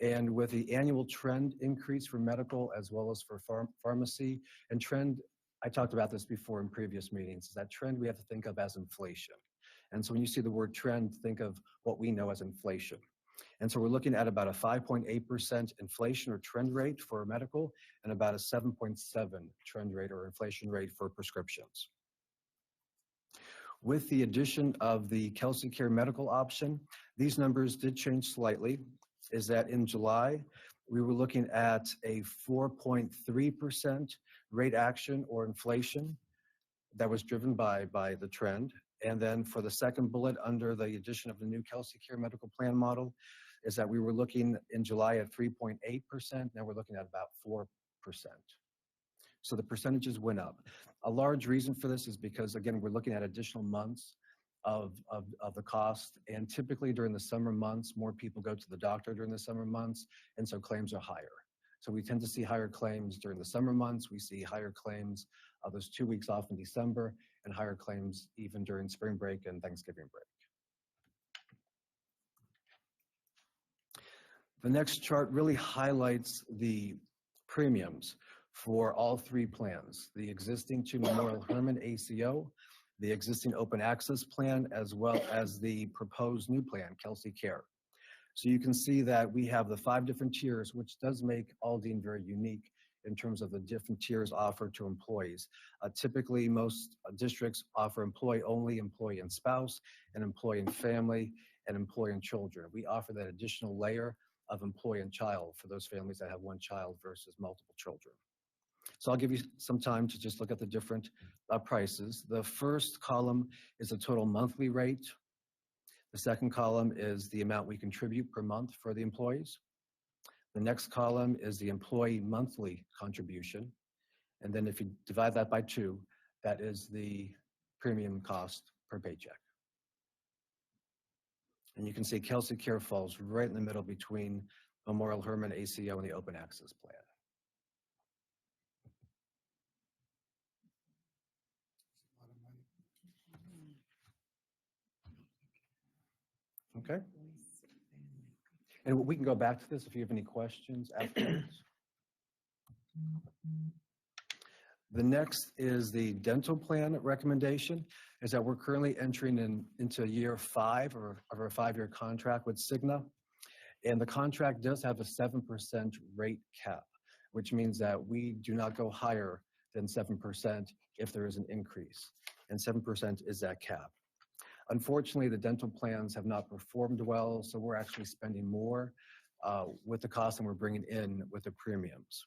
And with the annual trend increase for medical as well as for pharmacy, and trend, I talked about this before in previous meetings, is that trend we have to think of as inflation. And so when you see the word trend, think of what we know as inflation. And so we're looking at about a 5.8% inflation or trend rate for medical and about a 7.7 trend rate or inflation rate for prescriptions. With the addition of the Kelsey Care medical option, these numbers did change slightly. Is that in July, we were looking at a 4.3% rate action or inflation that was driven by the trend. And then for the second bullet under the addition of the new Kelsey Care medical plan model is that we were looking in July at 3.8%. Now we're looking at about 4%. So the percentages went up. A large reason for this is because, again, we're looking at additional months of the cost. And typically during the summer months, more people go to the doctor during the summer months. And so claims are higher. So we tend to see higher claims during the summer months. We see higher claims those 2 weeks off in December and higher claims even during spring break and Thanksgiving break. The next chart really highlights the premiums for all 3 plans, the existing 2 Memorial Hermann ACO, the existing open access plan, as well as the proposed new plan, Kelsey Care. So you can see that we have the 5 different tiers, which does make Aldine very unique in terms of the different tiers offered to employees. Typically, most districts offer employee only, employee and spouse, and employee and family, and employee and children. We offer that additional layer of employee and child for those families that have 1 child versus multiple children. So I'll give you some time to just look at the different prices. The first column is the total monthly rate. The second column is the amount we contribute per month for the employees. The next column is the employee monthly contribution. And then if you divide that by 2, that is the premium cost per paycheck. And you can see Kelsey Care falls right in the middle between Memorial Hermann ACO and the open access plan. Okay. And we can go back to this if you have any questions afterwards. The next is the dental plan recommendation, is that we're currently entering into year 5 of our 5-year contract with Cigna. And the contract does have a 7% rate cap, which means that we do not go higher than 7% if there is an increase. And 7% is that cap. Unfortunately, the dental plans have not performed well, so we're actually spending more with the cost than we're bringing in with the premiums.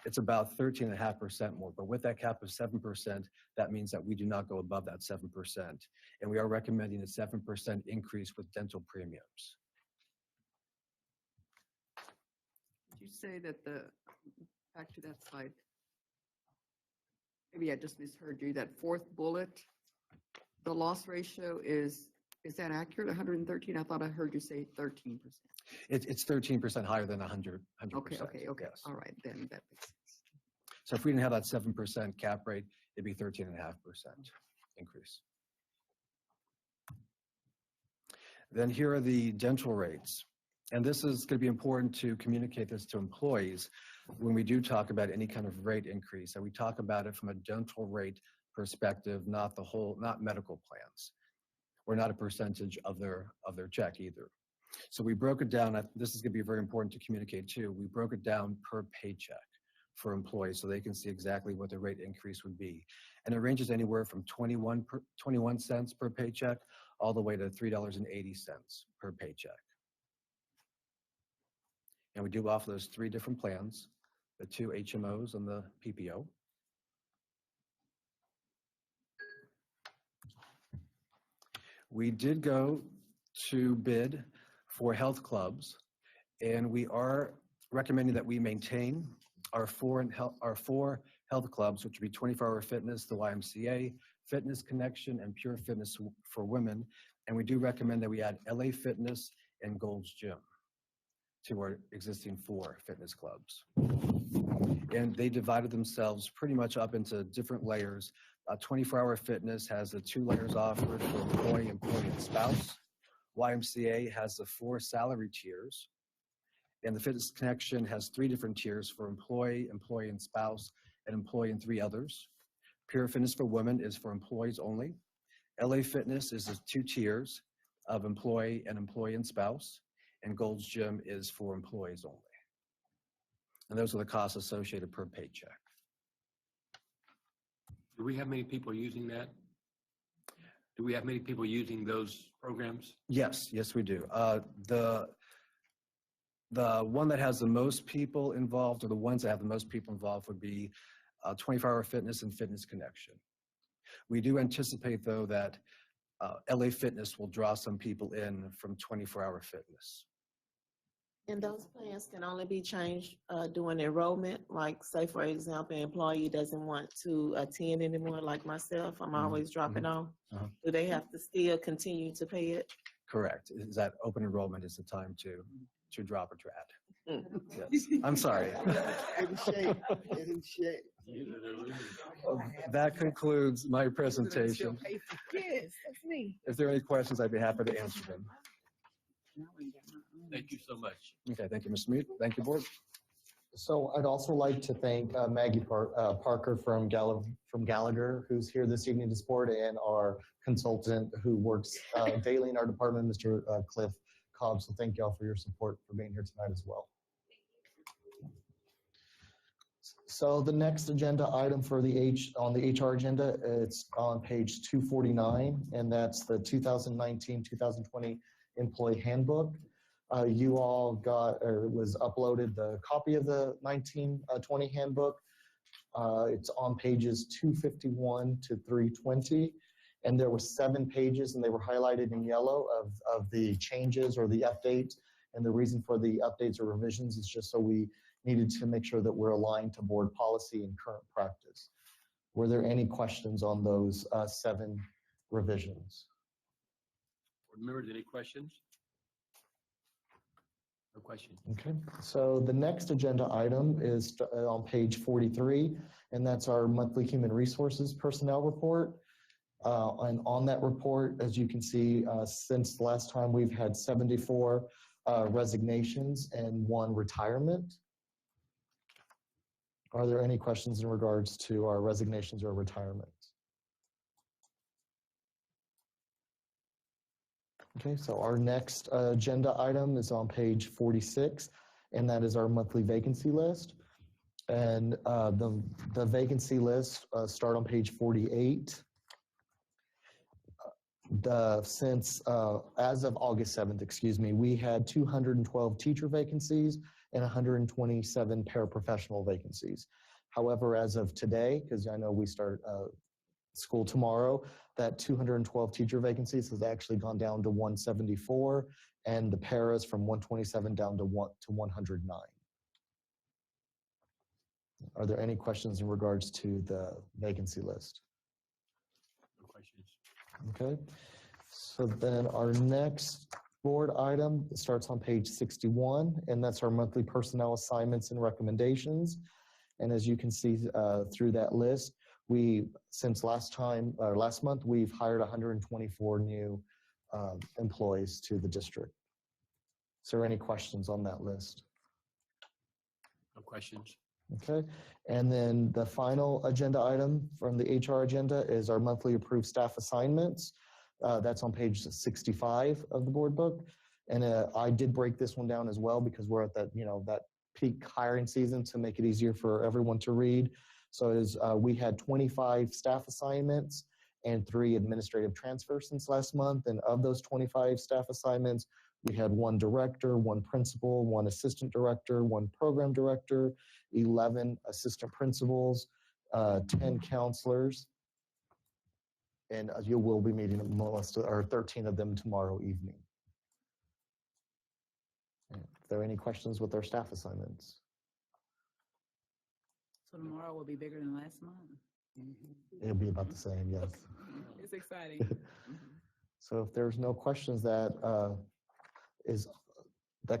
It's about 13.5% more, but with that cap of 7%, that means that we do not go above that 7%. And we are recommending a 7% increase with dental premiums. Did you say that back to that slide? Maybe I just misheard you, that fourth bullet, the loss ratio is that accurate, 113? I thought I heard you say 13%. It's 13% higher than 100%. Okay, yes. all right, then that makes sense. So if we didn't have that 7% cap rate, it'd be 13.5% increase. Then here are the dental rates. And this is going to be important to communicate this to employees when we do talk about any kind of rate increase. And we talk about it from a dental rate perspective, not medical plans, or not a percentage of their check either. So we broke it down. This is going to be very important to communicate too. We broke it down per paycheck for employees so they can see exactly what the rate increase would be. And it ranges anywhere from 21 cents per paycheck all the way to $3.80 per paycheck. And we do offer those 3 different plans, the 2 HMOs and the PPO. We did go to bid for health clubs, and we are recommending that we maintain our 4 health clubs, which would be 24-Hour Fitness, the YMCA, Fitness Connection, and Pure Fitness for Women. And we do recommend that we add LA Fitness and Gold's Gym to our existing 4 fitness clubs. And they divided themselves pretty much up into different layers. 24-Hour Fitness has the 2 layers offered for employee, and spouse. YMCA has the 4 salary tiers. And the Fitness Connection has 3 different tiers for employee, and spouse, and employee and 3 others. Pure Fitness for Women is for employees only. LA Fitness is the 2 tiers of employee and spouse. And Gold's Gym is for employees only. And those are the costs associated per paycheck. Do we have many people using that? Do we have many people using those programs? Yes, we do. The one that has the most people involved, or the ones that have the most people involved, would be 24-Hour Fitness and Fitness Connection. We do anticipate, though, that LA Fitness will draw some people in from 24-Hour Fitness. And those plans can only be changed during enrollment. Like, say, for example, an employee doesn't want to attend anymore, like myself, I'm always dropping off. Do they have to still continue to pay it? Correct. Is that open enrollment is the time to drop or to add. Yes. I'm sorry. That concludes my presentation. Yes, that's me. If there are any questions, I'd be happy to answer them. Thank you so much. Okay, thank you, Mr. Mead. Thank you, board. So I'd also like to thank Maggie Parker from Gallagher, who's here this evening to support, and our consultant who works daily in our department, Mr. Cliff Cobb. So thank you all for your support for being here tonight as well. So the next agenda item for on the HR agenda, it's on page 249, and that's the 2019-2020 Employee Handbook. You all got, or was uploaded the copy of the 1920 handbook. It's on pages 251 to 320. And there were 7 pages, and they were highlighted in yellow of the changes or the updates. And the reason for the updates or revisions is just so we needed to make sure that we're aligned to board policy and current practice. Were there any questions on those 7 revisions? Board members, any questions? No question. Okay, so the next agenda item is on page 43, and that's our monthly human resources personnel report. And on that report, as you can see, since the last time we've had 74 resignations and 1 retirement. Are there any questions in regards to our resignations or retirements? Okay, so our next agenda item is on page 46, and that is our monthly vacancy list. And the vacancy list start on page 48. As of August 7th, excuse me, we had 212 teacher vacancies and 127 paraprofessional vacancies. However, as of today, because I know we start school tomorrow, that 212 teacher vacancies has actually gone down to 174, and the paras from 127 down to 109. Are there any questions in regards to the vacancy list? No questions. Okay, so then our next board item starts on page 61, and that's our monthly personnel assignments and recommendations. And as you can see through that list, since last month, we've hired 124 new employees to the district. Is there any questions on that list? No questions. Okay, and then the final agenda item from the HR agenda is our monthly approved staff assignments. That's on page 65 of the board book. And I did break this one down as well because we're at that, that peak hiring season to make it easier for everyone to read. So we had 25 staff assignments and 3 administrative transfers since last month. And of those 25 staff assignments, we had 1 director, 1 principal, 1 assistant director, 1 program director, 11 assistant principals, 10 counselors. And you will be meeting most or 13 of them tomorrow evening. If there are any questions with our staff assignments? So tomorrow will be bigger than last month. It'll be about the same, yes. It's exciting. So if there's no questions, that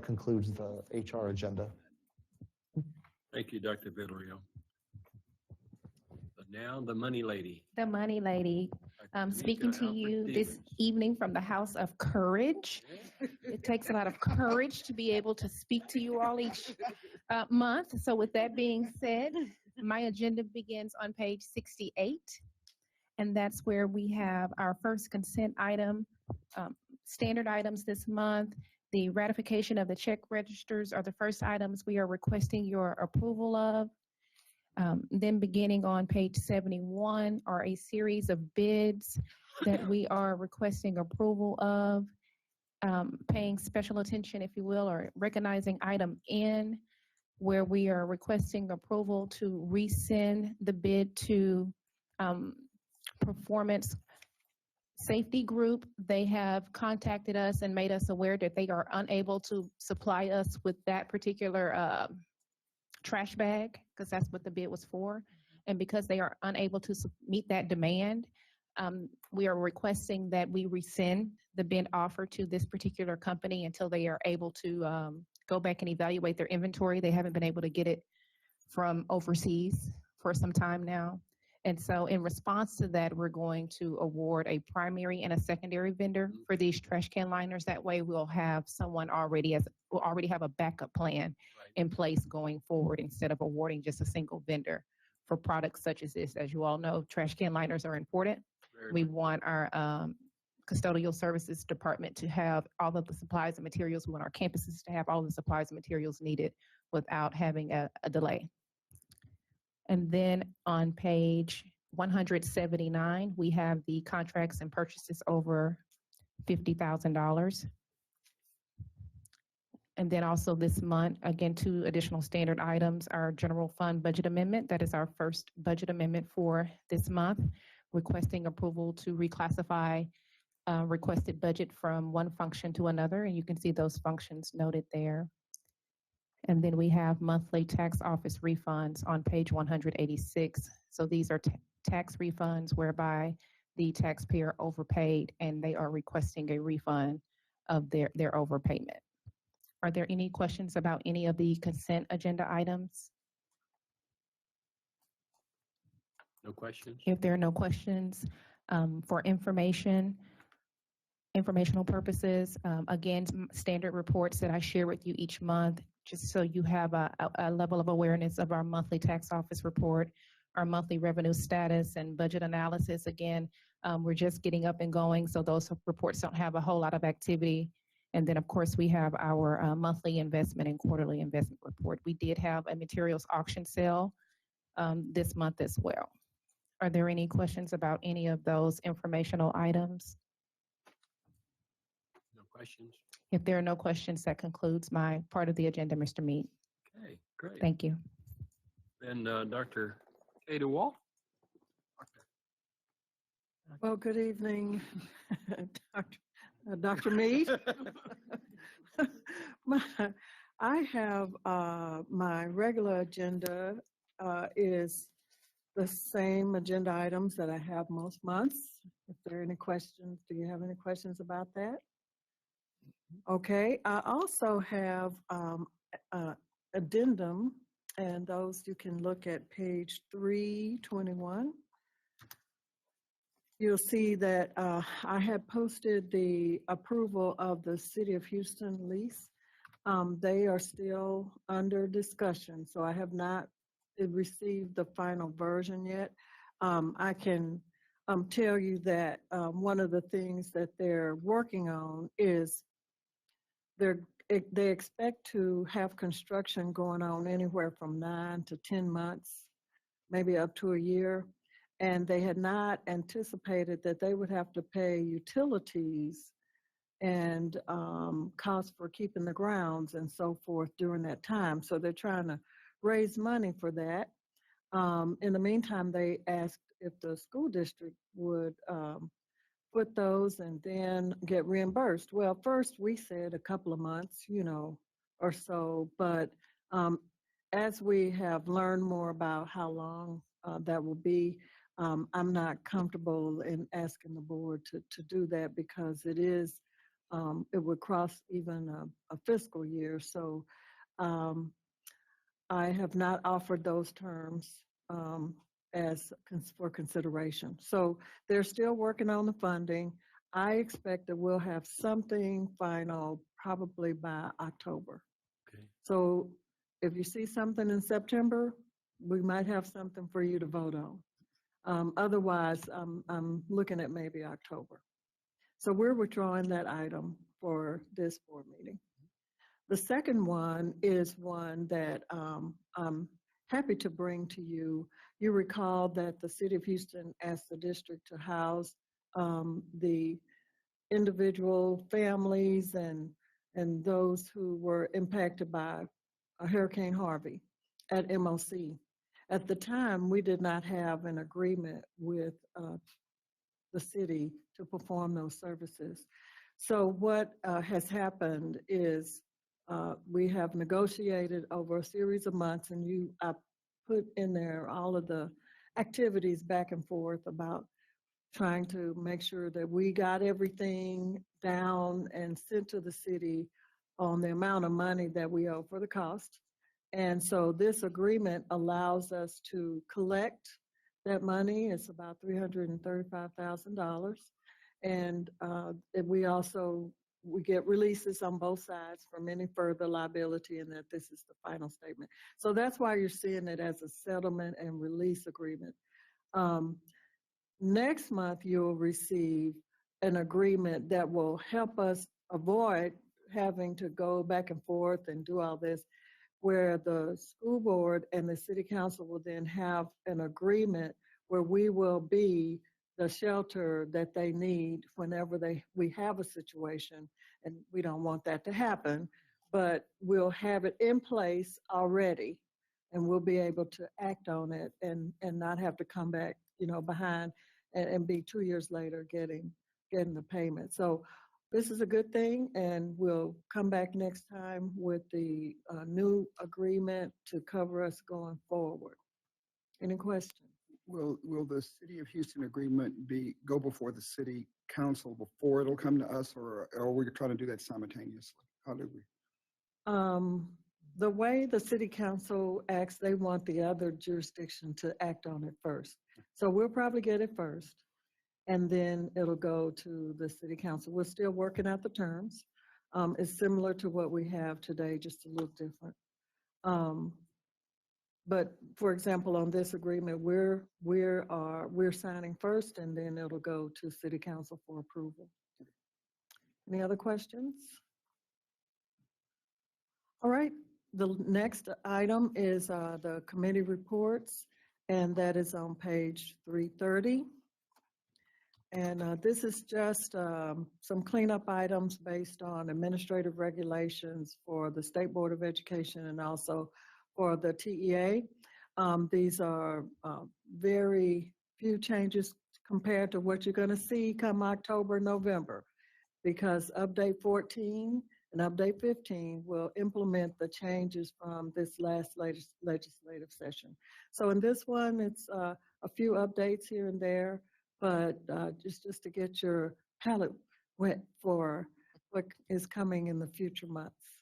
concludes the HR agenda. Thank you, Dr. Villarreal. But now the money lady. The money lady, speaking to you this evening from the House of Courage. It takes a lot of courage to be able to speak to you all each month. So with that being said, my agenda begins on page 68. And that's where we have our first consent item, standard items this month. The ratification of the check registers are the first items we are requesting your approval of. Then beginning on page 71 are a series of bids that we are requesting approval of, paying special attention, if you will, or recognizing item N, where we are requesting approval to rescind the bid to Performance Safety Group. They have contacted us and made us aware that they are unable to supply us with that particular trash bag, because that's what the bid was for. And because they are unable to meet that demand, we are requesting that we rescind the bid offer to this particular company until they are able to go back and evaluate their inventory. They haven't been able to get it from overseas for some time now. And so in response to that, we're going to award a primary and a secondary vendor for these trash can liners. That way we'll have someone we'll already have a backup plan in place going forward instead of awarding just a single vendor for products such as this. As you all know, trash can liners are important. We want our custodial services department to have all of the supplies and materials. We want our campuses to have all the supplies and materials needed without having a delay. And then on page 179, we have the contracts and purchases over $50,000. And then also this month, again, 2 additional standard items, our general fund budget amendment. That is our first budget amendment for this month, requesting approval to reclassify requested budget from one function to another. And you can see those functions noted there. And then we have monthly tax office refunds on page 186. So these are tax refunds whereby the taxpayer overpaid and they are requesting a refund of their overpayment. Are there any questions about any of the consent agenda items? No questions. If there are no questions, for informational purposes, again, standard reports that I share with you each month, just so you have a level of awareness of our monthly tax office report, our monthly revenue status and budget analysis. Again, we're just getting up and going, so those reports don't have a whole lot of activity. And then, of course, we have our monthly investment and quarterly investment report. We did have a materials auction sale this month as well. Are there any questions about any of those informational items? No questions. If there are no questions, that concludes my part of the agenda, Mr. Mead. Okay, great. Thank you. Then Dr. Ada Wall. Well, good evening, Dr. Mead. I have my regular agenda is the same agenda items that I have most months. If there are any questions, do you have any questions about that? Okay, I also have addendum, and those you can look at page 321. You'll see that I had posted the approval of the City of Houston lease. They are still under discussion, so I have not received the final version yet. I can tell you that one of the things that they're working on is they expect to have construction going on anywhere from 9 to 10 months, maybe up to a year. And they had not anticipated that they would have to pay utilities and costs for keeping the grounds and so forth during that time. So they're trying to raise money for that. In the meantime, they asked if the school district would put those and then get reimbursed. Well, first we said a couple of months, or so, but as we have learned more about how long that will be, I'm not comfortable in asking the board to do that because it would cross even a fiscal year. So I have not offered those terms for consideration. So they're still working on the funding. I expect that we'll have something final probably by October. Okay. So if you see something in September, we might have something for you to vote on. Otherwise, I'm looking at maybe October. So we're withdrawing that item for this board meeting. The second one is one that I'm happy to bring to you. You recall that the City of Houston asked the district to house the individual families and those who were impacted by Hurricane Harvey at MOC. At the time, we did not have an agreement with the city to perform those services. So what has happened is we have negotiated over a series of months, and I put in there all of the activities back and forth about trying to make sure that we got everything down and sent to the city on the amount of money that we owe for the cost. And so this agreement allows us to collect that money. It's about $335,000. And we get releases on both sides from any further liability, and that this is the final statement. So that's why you're seeing it as a settlement and release agreement. Next month, you'll receive an agreement that will help us avoid having to go back and forth and do all this, where the school board and the city council will then have an agreement where we will be the shelter that they need whenever we have a situation, and we don't want that to happen, but we'll have it in place already, and we'll be able to act on it and not have to come back, behind and be 2 years later getting the payment. So this is a good thing, and we'll come back next time with the new agreement to cover us going forward. Any questions? Will the City of Houston agreement go before the city council before it'll come to us, or are we trying to do that simultaneously? How do we? The way the city council acts, they want the other jurisdiction to act on it first. So we'll probably get it first, and then it'll go to the city council. We're still working out the terms. It's similar to what we have today, just a little different. But for example, on this agreement, we're signing first, and then it'll go to city council for approval. Any other questions? All right, the next item is the committee reports, and that is on page 330. And this is just some cleanup items based on administrative regulations for the State Board of Education and also for the TEA. These are very few changes compared to what you're going to see come October, November, because update 14 and update 15 will implement the changes from this last legislative session. So in this one, it's a few updates here and there, but just to get your palate wet for what is coming in the future months.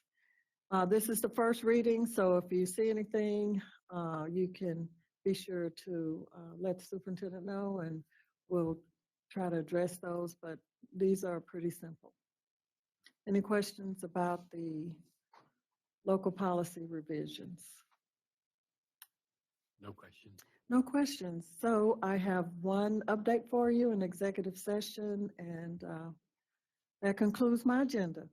This is the first reading, so if you see anything, you can be sure to let the superintendent know, and we'll try to address those, but these are pretty simple. Any questions about the local policy revisions? No questions. No questions. So I have one update for you, an executive session, and that concludes my agenda.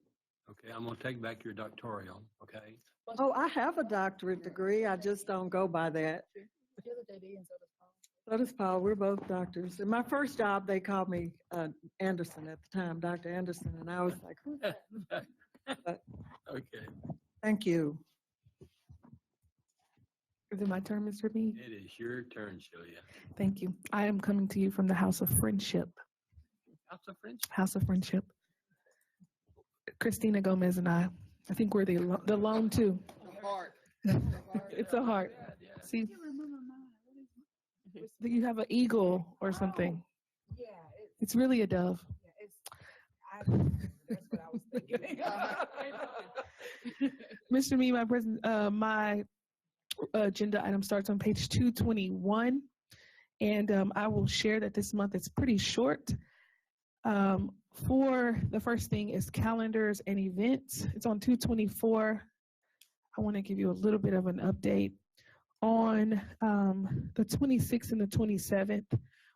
Okay, I'm gonna take back your doctoral, okay? Oh, I have a doctorate degree. I just don't go by that. So does Paul. We're both doctors. In my first job, they called me Anderson at the time, Dr. Anderson, and I was like, who's that? But Okay, thank you. Is it my turn, Mr. Mead? it is your turn, Celia. Thank you. I am coming to you from the House of Friendship. House of Friendship. House of Friendship. Christina Gomez and I think we're the lone two. It's a heart. See, you have an eagle or something. Yeah. It's really a dove. That's what I was thinking. Mr. Mead, my agenda item starts on page 221, and I will share that this month it's pretty short. For the first thing is calendars and events. It's on 224. I want to give you a little bit of an update. On the 26th and the 27th,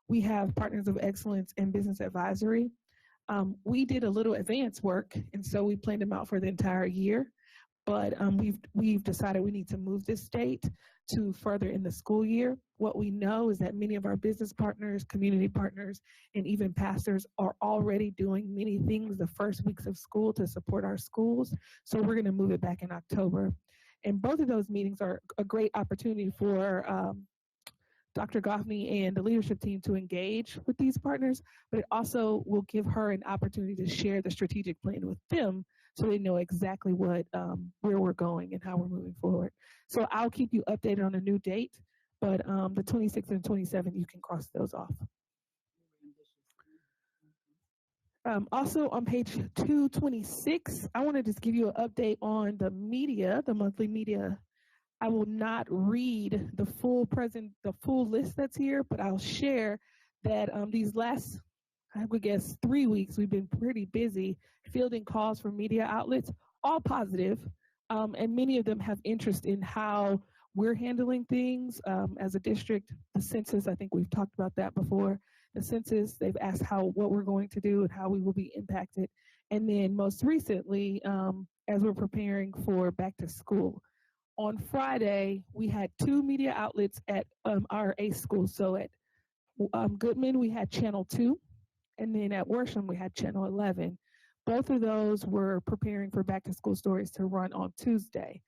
we have Partners of Excellence and Business Advisory. We did a little advance work, and so we planned them out for the entire year. But we've decided we need to move this date to further in the school year. What we know is that many of our business partners, community partners, and even pastors are already doing many things the first weeks of school to support our schools. So we're going to move it back in October. And both of those meetings are a great opportunity for Dr. Goffney and the leadership team to engage with these partners, but it also will give her an opportunity to share the strategic plan with them so they know exactly what where we're going and how we're moving forward. So I'll keep you updated on a new date, but the 26th and 27th, you can cross those off. Also on page 226, I want to just give you an update on the media, the monthly media. I will not read the full list that's here, but I'll share that these last, I would guess, 3 weeks, we've been pretty busy fielding calls from media outlets, all positive, and many of them have interest in how we're handling things as a district. The census, I think we've talked about that before. The census, they've asked what we're going to do and how we will be impacted. And then most recently, as we're preparing for back to school. On Friday, we had 2 media outlets at our ACE school. So at Goodman, we had Channel 2, and then at Worsham, we had Channel 11. Both of those were preparing for back to school stories to run on Tuesday.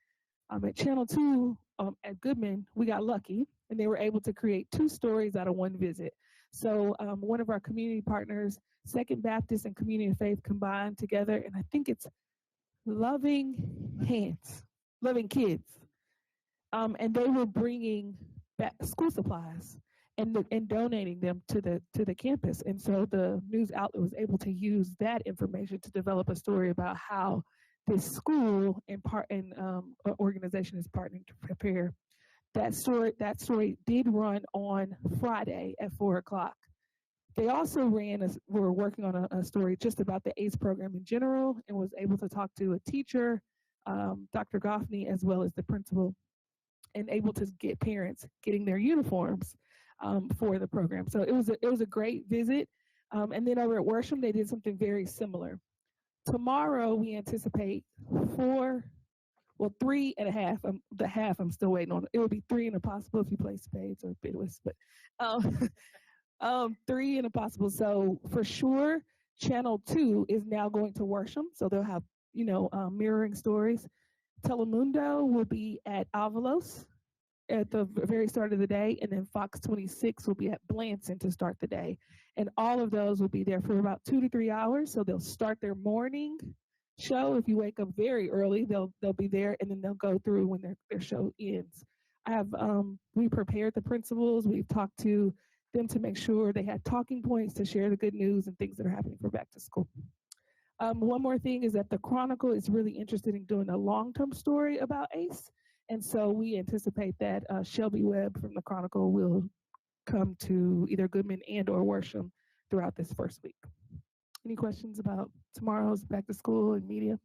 At Channel 2, at Goodman, we got lucky, and they were able to create 2 stories out of 1 visit. So one of our community partners, Second Baptist and Community of Faith, combined together, and I think it's Loving Kids. And they were bringing back school supplies and donating them to the campus. And so the news outlet was able to use that information to develop a story about how this school and organization is partnering to prepare. That story did run on Friday at 4:00. They also were working on a story just about the ACE program in general, and was able to talk to a teacher, Dr. Goffney, as well as the principal, and able to get parents getting their uniforms for the program. So it was a great visit. And then over at Worsham, they did something very similar. Tomorrow we anticipate 3.5. The half I'm still waiting on. It will be 3 and a possible if you play spades or bidwist, but 3 and a possible. So for sure, Channel 2 is now going to Worsham, so they'll have mirroring stories. Telemundo will be at Avalos at the very start of the day, and then Fox 26 will be at Blanton to start the day. And all of those will be there for about 2 to 3 hours. So they'll start their morning show. If you wake up very early, they'll be there, and then they'll go through when their show ends. I have we prepared the principals. We've talked to them to make sure they had talking points to share the good news and things that are happening for back to school. One more thing is that the Chronicle is really interested in doing a long-term story about ACE. And so we anticipate that Shelby Webb from the Chronicle will come to either Goodman and or Worsham throughout this first week. Any questions about tomorrow's back to school and media?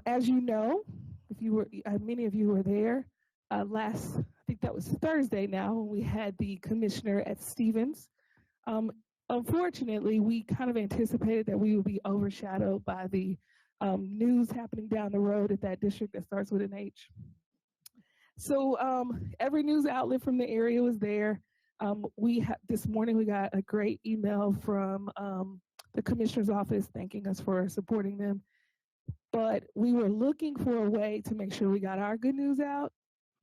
As you know, if you were, many of you were there last, I think that was Thursday now, when we had the commissioner at Stevens. Unfortunately, we kind of anticipated that we would be overshadowed by the news happening down the road at that district that starts with an H. So every news outlet from the area was there. This morning we got a great email from the commissioner's office thanking us for supporting them. But we were looking for a way to make sure we got our good news out.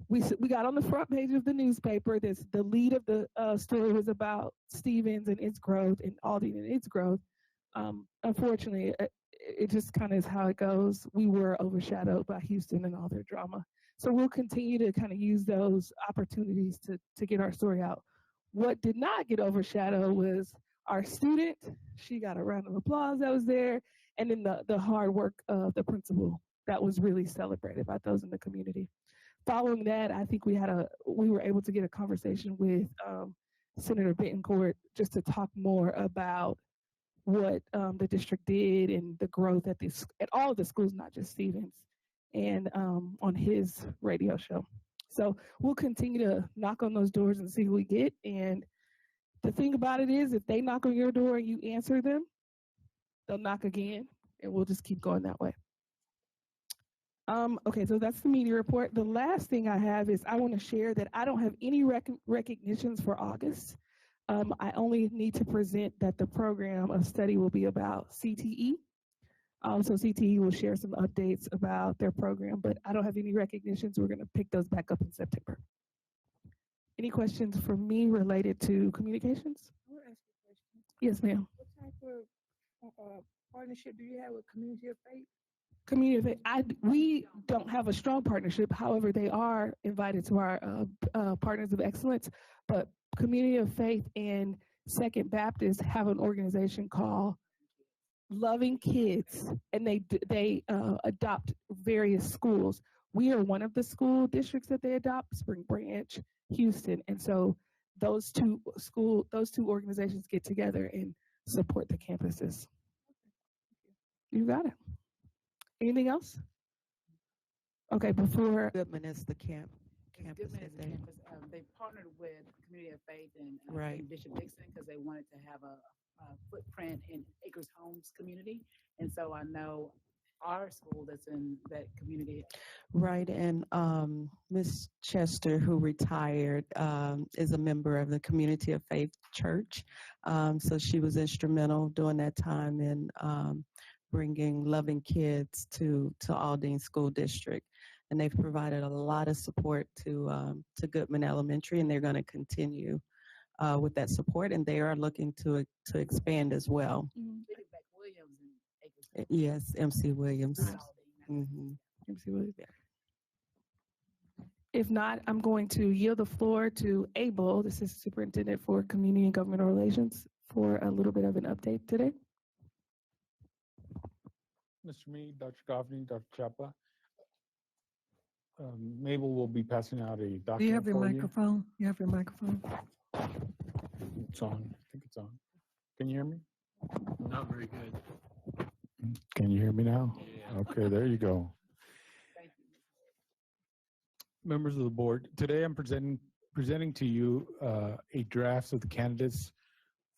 We got on the front page of the newspaper. The lead of the story was about Stevens and its growth and Aldine and its growth. Unfortunately, it just kind of is how it goes. We were overshadowed by Houston and all their drama. So we'll continue to kind of use those opportunities to get our story out. What did not get overshadowed was our student. She got a round of applause that was there. And then the hard work of the principal that was really celebrated by those in the community. Following that, I think we were able to get a conversation with Senator Bettencourt just to talk more about what the district did and the growth at all of the schools, not just Stevens, and on his radio show. So we'll continue to knock on those doors and see who we get. And the thing about it is, if they knock on your door and you answer them, they'll knock again, and we'll just keep going that way. Okay, so that's the media report. The last thing I have is I want to share that I don't have any recognitions for August. I only need to present that the program of study will be about CTE. So CTE will share some updates about their program, but I don't have any recognitions. We're going to pick those back up in September. Any questions for me related to communications? I want to ask you a question. Yes, ma'am. What type of partnership do you have with Community of Faith? Community of Faith, we don't have a strong partnership. However, they are invited to our Partners of Excellence. But Community of Faith and Second Baptist have an organization called Loving Kids, and they adopt various schools. We are one of the school districts that they adopt, Spring Branch, Houston, and so those two organizations get together and support the campuses. You got it. Anything else? Okay, before Goodman is the campus. Goodman is the campus. They partnered with Community of Faith and Right. Bishop Dixon because they wanted to have a footprint in Acres Homes community. And so I know our school that's in that community. Right, and Ms. Chester, who retired, is a member of the Community of Faith Church. So she was instrumental during that time in bringing Loving Kids to Aldine School District. And they've provided a lot of support to Goodman Elementary, and they're going to continue with that support, and they are looking to expand as well. Williams and Acres. Yes, MC Williams. MC Williams. If not, I'm going to yield the floor to Abel, the Assistant Superintendent for Community and Governmental Relations, for a little bit of an update today. Mr. Mead, Dr. Goffney, Dr. Chapa. Mabel will be passing out a document. Do you have your for microphone? You have your microphone? It's on. I think it's on. Can you hear me? Not very good. Can you hear me now? Yeah. Okay, there you go. Members of the board, today I'm presenting to you a draft of the candidates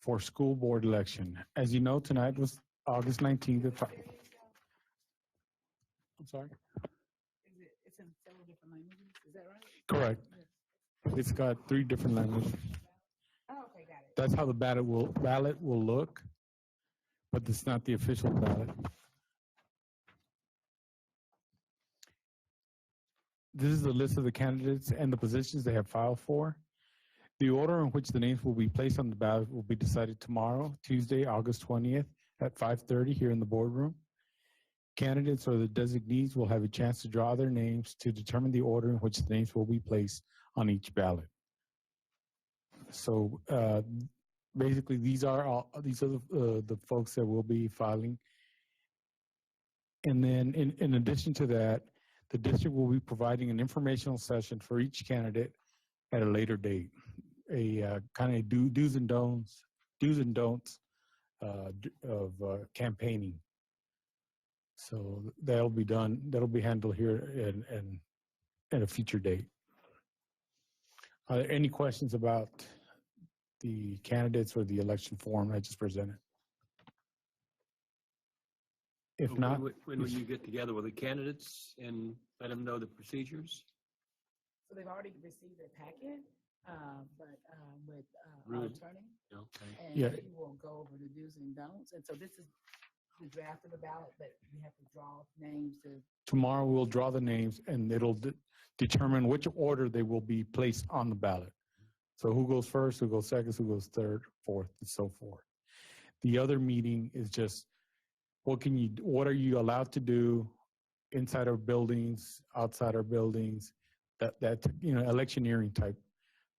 for school board election. As you know, tonight was August 19th. I'm sorry? It's in several different languages, is that right? Correct. It's got 3 different languages. Oh, okay, got it. That's how the ballot will look, but it's not the official ballot. This is the list of the candidates and the positions they have filed for. The order in which the names will be placed on the ballot will be decided tomorrow, Tuesday, August 20th at 5:30 here in the boardroom. Candidates or the designees will have a chance to draw their names to determine the order in which the names will be placed on each ballot. So basically, these are the folks that will be filing. And then in addition to that, the district will be providing an informational session for each candidate at a later date, a kind of do's and don'ts of campaigning. So that'll be handled here at a future date. Are there any questions about the candidates or the election form I just presented? If not, When will you get together with the candidates and let them know the procedures? So they've already received their packet, but with our Really? attorney. Okay. And Yeah. he will go over the do's and don'ts. And so this is the draft of the ballot, but you have to draw names to. tomorrow we'll draw the names and it'll determine which order they will be placed on the ballot. So who goes first, who goes second, who goes third, fourth, and so forth. The other meeting is just what are you allowed to do inside our buildings, outside our buildings, that electioneering type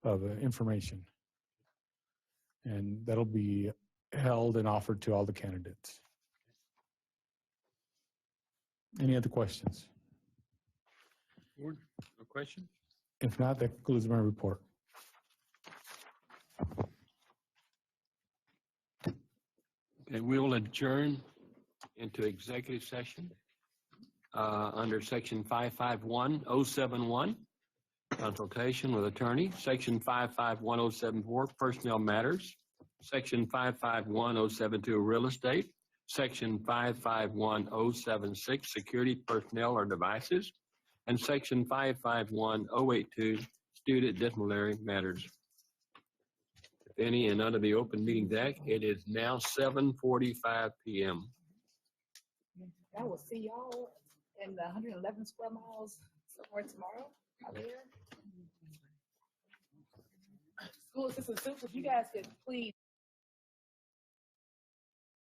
of information. And that'll be held and offered to all the candidates. Any other questions? Board, no question? If not, that concludes my report. Okay, we will adjourn into executive session under section 551071, consultation with attorney, section 551074, personnel matters, section 551072, real estate, section 551076, security personnel or devices, and section 551082, student disciplinary matters. If any, and under the Open Meetings Act, it is now 7:45 p.m. I will see y'all in the 111 square miles somewhere tomorrow. Out there. School assistant, if you guys could please